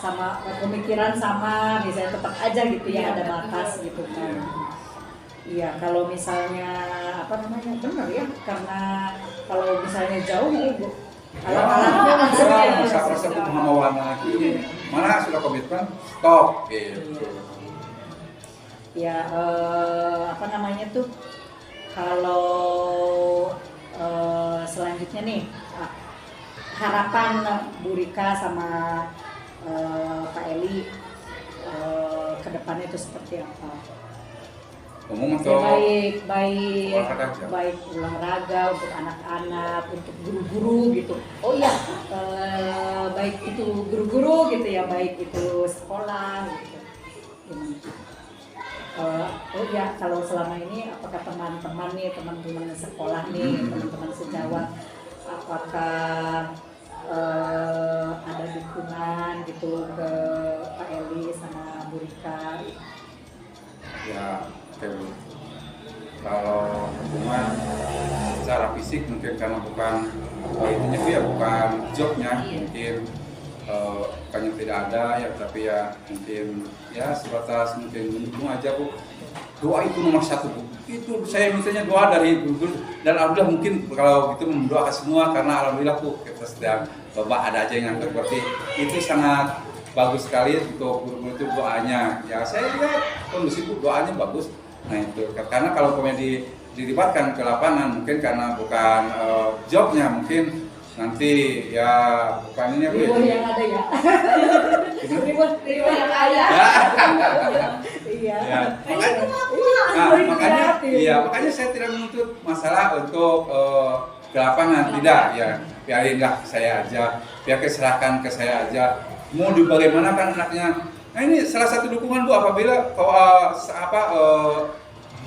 sama pemikiran sama, misalnya tetap aja gitu ya, ada batas gitu kan. Iya, kalau misalnya benar ya, karena kalau misalnya jauh Bu, alat-alatnya maksudnya bisa proses pemahaman ini mana sudah komitmen stop gitu. Ya kalau selanjutnya nih harapan Bu Rika sama Pak Eli ke depannya itu seperti apa? Umum atau baik olahraga untuk anak-anak, untuk guru-guru gitu. Oh iya, baik itu guru-guru gitu ya, baik itu sekolah gitu. Oh ya, kalau selama ini apakah teman-teman sekolah nih, teman-teman sejawat, apakah ada dukungan gitu ke Pak Eli sama Bu Rika? Ya, kalau dukungan secara fisik mungkin karena bukan intinya Bu ya, bukan jobnya mungkin bukannya tidak ada ya, tapi ya mungkin ya sebatas mungkin mendukung aja Bu. Doa itu nomor 1 Bu. Itu saya mintanya doa dari guru dan alhamdulillah mungkin kalau itu mendoakan semua, karena alhamdulillah Bu kita sedang Bapak ada aja yang berarti itu sangat bagus sekali untuk guru itu doanya. Ya saya lihat kondisi Bu doanya bagus. Nah itu karena kalau kemudian dilibatkan ke lapangan mungkin karena bukan jobnya, mungkin nanti ya bukan ini apa ya? Yang ada ya. Ribuan yang ada. Iya. Makanya saya tidak menuntut masalah untuk ke lapangan, tidak ya. Biarinlah saya aja, biar serahkan ke saya aja. Mau di bagaimana kan anaknya. Nah ini salah satu dukungan Bu, apabila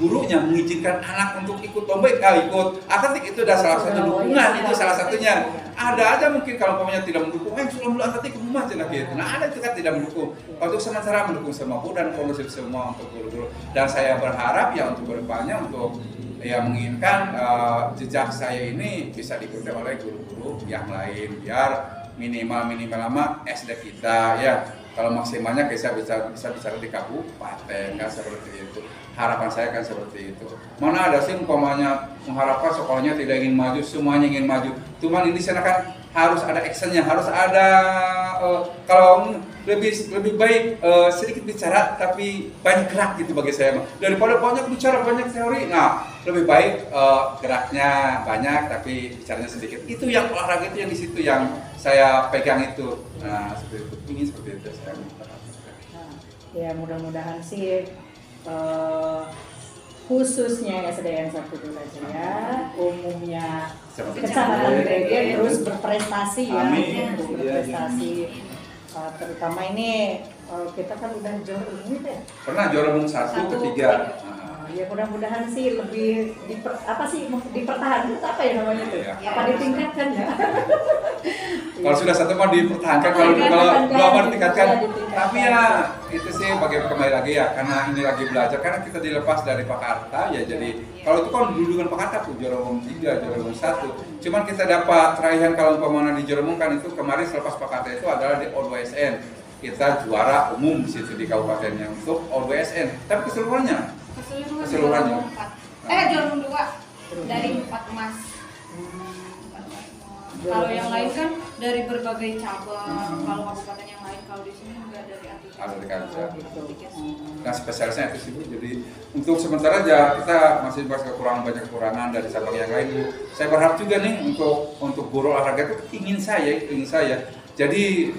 gurunya mengizinkan anak untuk ikut lomba, ikut atletik, itu adalah salah satu dukungan, itu salah satunya. Ada aja mungkin kalau umpamanya tidak mendukung, sudah atletik ke rumah aja gitu. Nah ada juga tidak mendukung. Untuk sementara mendukung semua Bu dan kondusif semua untuk guru-guru. Dan saya berharap ya untuk kedepannya untuk menginginkan jejak saya ini bisa diikuti oleh guru-guru yang lain, biar minimal lama SD kita ya. Kalau maksimalnya bisa bicara di kabupaten kan, seperti itu. Harapan saya kan seperti itu. Mana ada sih umpamanya mengharapkan sekolahnya tidak ingin maju, semuanya ingin maju. Cuman ini sana kan harus ada actionnya, harus ada kalau lebih baik sedikit bicara tapi banyak gerak gitu bagi saya. Daripada banyak bicara banyak teori. Nah lebih baik geraknya banyak tapi bicaranya sedikit. Itu yang olahraga itu yang di situ yang saya pegang itu. Nah seperti itu, ini seperti itu saya minta. Ya mudah-mudahan sih khususnya SDN 1 dulu aja ya, umumnya Kecamatan Greget terus berprestasi ya, berprestasi terutama ini kita kan udah juara umum ya. Pernah juara umum 1, ketiga. Ya mudah-mudahan sih lebih dipertahankan apa ya namanya tuh? Ya. Apa ditingkatkan ya? Kalau sudah 1 mah dipertahankan, kalau dua mah ditingkatkan. Tapi ya itu sih kembali lagi ya, karena ini lagi belajar, karena kita dilepas dari Pakarta ya, jadi kalau itu kan dudungan Pakarta tuh juara umum 3, juara umum 1. Cuman kita dapat raihan kalau umpamanya di juara umum kan itu kemarin selepas Pakarta itu adalah di O2SN. Kita juara umum di situ di kabupatennya untuk O2SN. Tapi keseluruhannya Keseluruhannya. Juara umum 2 dari 4 emas. Kalau yang lain kan dari berbagai cabang. Kalau kabupaten yang lain, kalau di sini enggak dari atlet. Atlet kaca. Nah spesialisnya itu sih Bu. Jadi untuk sementara aja kita masih banyak kekurangan dari cabang yang lain Bu. Saya berharap juga nih untuk guru olahraga itu ingin saya. Jadi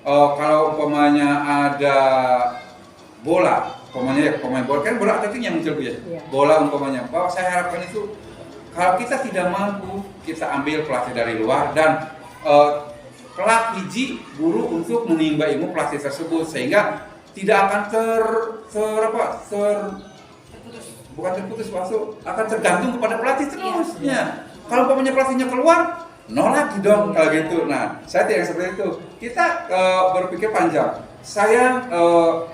kalau umpamanya ada bola, pemain bola kan bola atletik yang muncul Bu ya. Bola umpamanya, bahwa saya harapkan itu kalau kita tidak mampu, kita ambil pelatih dari luar dan kelak hiji guru untuk menimba ilmu pelatih tersebut sehingga tidak akan bukan terputus, maksud akan tergantung kepada pelatih terusnya. Kalau umpamanya pelatihnya keluar, nolak dong kalau gitu. Nah, saya tidak seperti itu. Kita berpikir panjang. Saya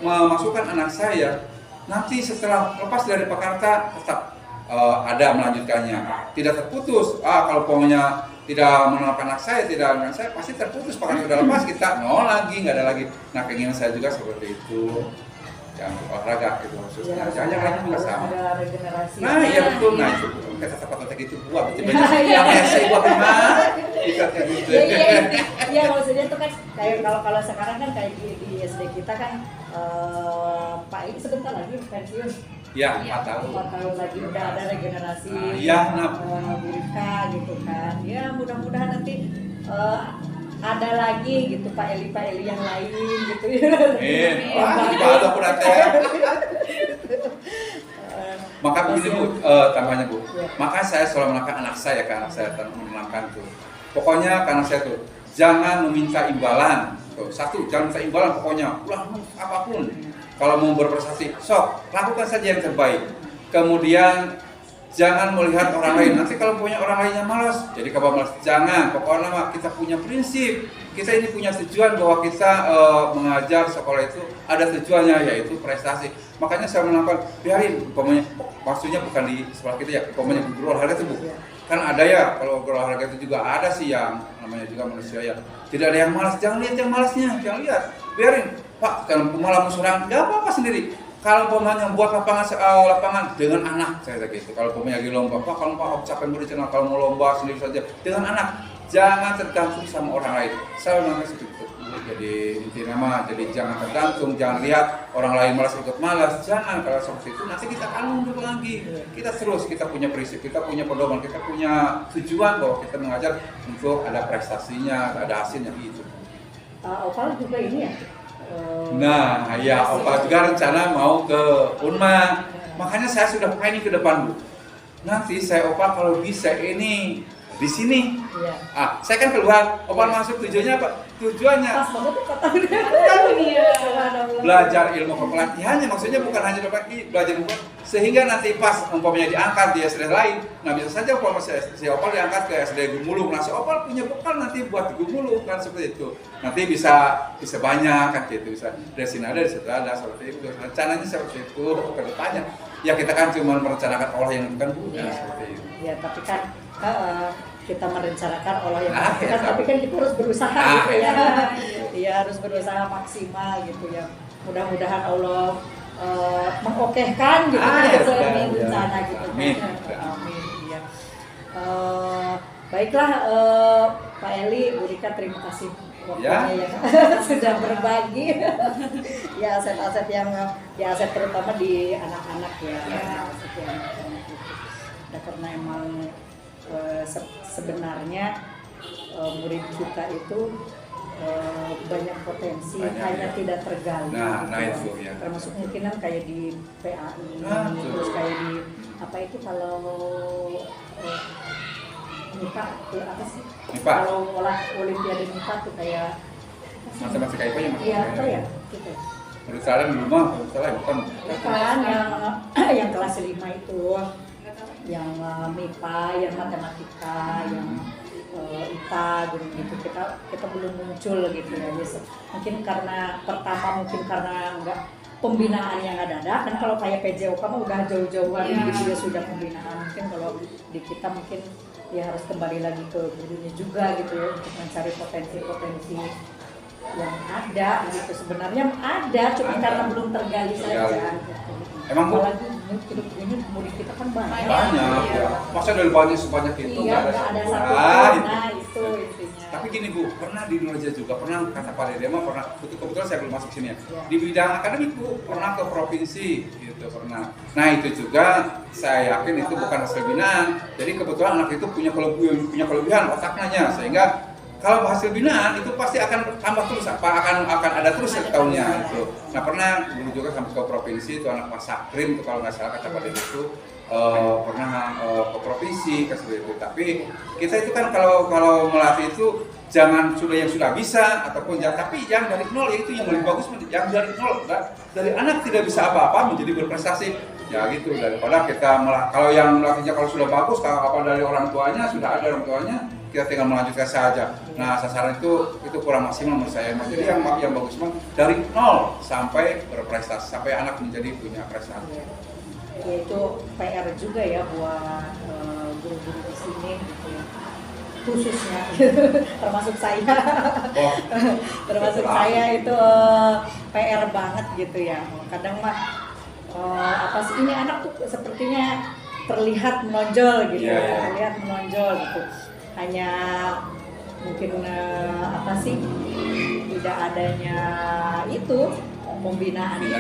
memasukkan anak saya nanti setelah lepas dari Pakarta tetap ada melanjutkannya, tidak terputus. Kalau umpamanya tidak menolak anak saya pasti terputus. Pakarta sudah lepas, kita lagi, nggak ada lagi. Nah, keinginan saya juga seperti itu. Yang olahraga gitu maksudnya. Jangan lain juga sama. Ada regenerasi. Nah, iya betul. Nah, itu kata tempat itu buat yang saya buat mah. Iya, maksudnya itu kan kayak kalau sekarang kan kayak di SD kita kan Pak ini sebentar lagi pensiun. Ya, 4 tahun. 4 tahun lagi udah ada regenerasi. Burika gitu kan. Ya, mudah-mudahan nanti ada lagi gitu Pak Eli yang lain gitu ya. Ada pun ada. Maka begini Bu, tambahnya Bu. Maka saya selalu menangkan anak saya kan, menangkan tuh. Pokoknya karena saya tuh jangan meminta imbalan. Tuh, satu, jangan minta imbalan pokoknya. Apapun. Kalau mau berprestasi, sok lakukan saja yang terbaik. Kemudian jangan melihat orang lain. Nanti kalau punya orang lainnya malas, jadi kabar malas. Jangan. Pokoknya kita punya prinsip. Kita ini punya tujuan bahwa kita mengajar sekolah itu ada tujuannya, yaitu prestasi. Makanya saya menangkan biarin. Maksudnya bukan di sekolah kita ya. Guru olahraga itu Bu. Kan ada ya, kalau guru olahraga itu juga ada sih yang namanya juga manusia ya. Tidak ada yang malas. Jangan lihat yang malasnya. Jangan lihat. Biarin. Pak, kalau malah musuhan, ya apa sendiri. Kalau pemainnya buat lapangan dengan anak, saya gitu. Kalau pemain lagi lomba, Pak, kalau Pak capek murid channel, kalau mau lomba sendiri saja dengan anak, jangan tergantung sama orang lain. Saya namanya seperti itu. Jadi intinya jadi jangan tergantung, jangan lihat orang lain malas ikut malas. Jangan, kalau seperti itu nanti kita akan mundur lagi. Kita terus, kita punya prinsip, kita punya pedoman, kita punya tujuan bahwa kita mengajar untuk ada prestasinya, ada hasilnya gitu. Opal juga ini ya. Nah, ya Opa juga rencana mau ke Unma. Makanya saya sudah planning ke depan Bu. Nanti saya Opa kalau bisa ini di sini. Saya kan keluar. Opa masuk tujuannya apa? Tujuannya Pas banget tuh kata belajar ilmu kepelatihannya. Maksudnya bukan hanya belajar ilmu, sehingga nanti pas umpamanya diangkat di SD lain. Nah, bisa saja umpamanya si Opal diangkat ke SD Gumulung. Nah, si Opal punya bekal nanti buat di Gumulung kan seperti itu. Nanti bisa banyak kan gitu, bisa dari sini ada, di situ ada, seperti itu. Rencananya seperti itu ke depannya. Ya kita kan cuma merencanakan olah yang bukan seperti itu. Ya, tapi kan kita merencanakan olah yang kan, tapi kan kita harus berusaha gitu ya. Iya, harus berusaha maksimal gitu ya. Mudah-mudahan Allah mengokehkan gitu sesuai rencana gitu. Amin. Ya. Baiklah Pak Eli, Bu Rika, terima kasih waktunya ya sudah berbagi ya aset-aset yang aset terutama di anak-anak ya. Aset yang anak-anak itu. Karena emang sebenarnya murid kita itu banyak potensi, hanya tidak tergali. Nah itu ya. Termasuk mungkin kan kayak di PAI, terus kayak di apa itu kalau MIPA itu apa sih? MIPA. Kalau olimpiade MIPA tuh kayak matematika IPA yang Iya, apa ya? Gitu. menurut kalian di rumah menurut saya bukan Kan yang kelas 5 itu, yang MIPA, yang matematika, yang IPA gitu kita belum muncul gitu ya. Mungkin karena pertama enggak pembinaan yang ada kan kalau kayak PJOK mah udah jauh-jauhan gitu ya sudah pembinaan. Mungkin kalau di kita mungkin ya harus kembali lagi ke gurunya juga gitu ya untuk mencari potensi-potensi yang ada gitu. Sebenarnya ada cuma karena belum tergali saja. Emang Bu? Apalagi ini murid kita kan banyak. Ya. Masa dari banyak sebanyak itu Iya, nggak ada satu. satu. Ah, Nah, itu intinya. Tapi gini Bu, pernah di Indonesia juga, pernah kata Pak Dede mah pernah, kebetulan saya belum masuk sini ya. Ya. Di bidang akademik Bu, pernah ke provinsi gitu, pernah. Nah itu juga saya yakin itu bukan hasil binaan. Jadi kebetulan anak itu punya kelebihan otaknya, sehingga kalau hasil binaan itu pasti akan tambah terus, akan ada terus setiap tahunnya itu. Nah pernah dulu juga sampai ke provinsi itu anak Mas Sakrim itu kalau nggak salah kata Pak Dede itu pernah ke provinsi ke seperti itu. Tapi kita itu kan kalau melatih itu jangan yang sudah bisa ataupun tapi yang dari nol itu yang lebih bagus, yang dari nol dari anak tidak bisa apa-apa menjadi berprestasi ya gitu, daripada kita kalau yang melatihnya kalau sudah bagus kalau dari orang tuanya sudah ada orang tuanya kita tinggal melanjutkan saja. Nah sasaran itu kurang maksimal menurut saya. Jadi yang bagus mah dari nol sampai berprestasi, sampai anak menjadi punya prestasi. Ya, itu PR juga ya buat guru-guru di sini gitu ya. Khususnya termasuk saya. Termasuk saya itu PR banget gitu ya. Kadang mah apa sih ini anak tuh sepertinya terlihat menonjol gitu, terlihat menonjol gitu. Hanya mungkin apa sih tidak adanya itu pembinaan itu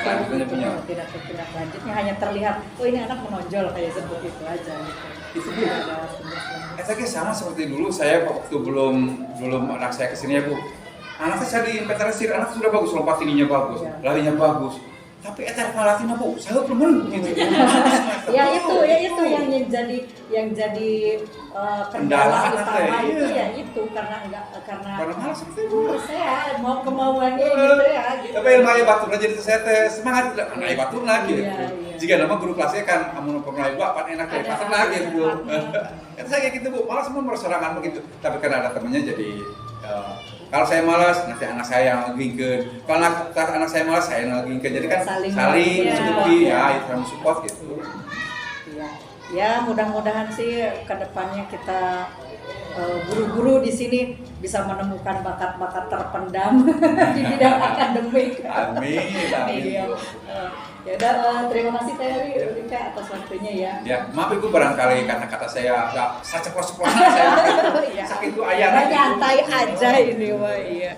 tidak tindak lanjutnya, hanya terlihat oh ini anak menonjol kayak seperti itu aja gitu. Itu Bu, efeknya sama seperti dulu saya waktu belum anak saya kesini ya Bu. Anak saya diinventarisir, anak sudah bagus, lompat tingginya bagus, larinya bagus. Tapi etar ngalatin Bu, saya belum gitu. Ya itu yang jadi kendala utama itu ya itu karena malas itu saya mau kemauannya gitu ya gitu. Tapi ilmu baturna jadi saya semangat tidak ngai baturna gitu. Jika nama guru kelasnya kan amun pernah ibu apa enak kayak baturna gitu Bu. Kan saya kayak gitu Bu, malas semua berserangan begitu. Tapi karena ada temennya jadi kalau saya malas, nanti anak saya yang ngegingkeun. Kalau anak saya malas, saya yang ngegingkeun. Jadi kan saling mensupport ya, itu support gitu. Iya. Ya, mudah-mudahan sih ke depannya kita guru-guru di sini bisa menemukan bakat-bakat terpendam di bidang akademik. Amin. Ya udah, terima kasih Teh Rika atas waktunya ya. Ya, maaf itu barangkali kata-kata saya agak saceplos-ceplosan saya. Sakit itu ayah. Nyantai aja ini, Wah, iya.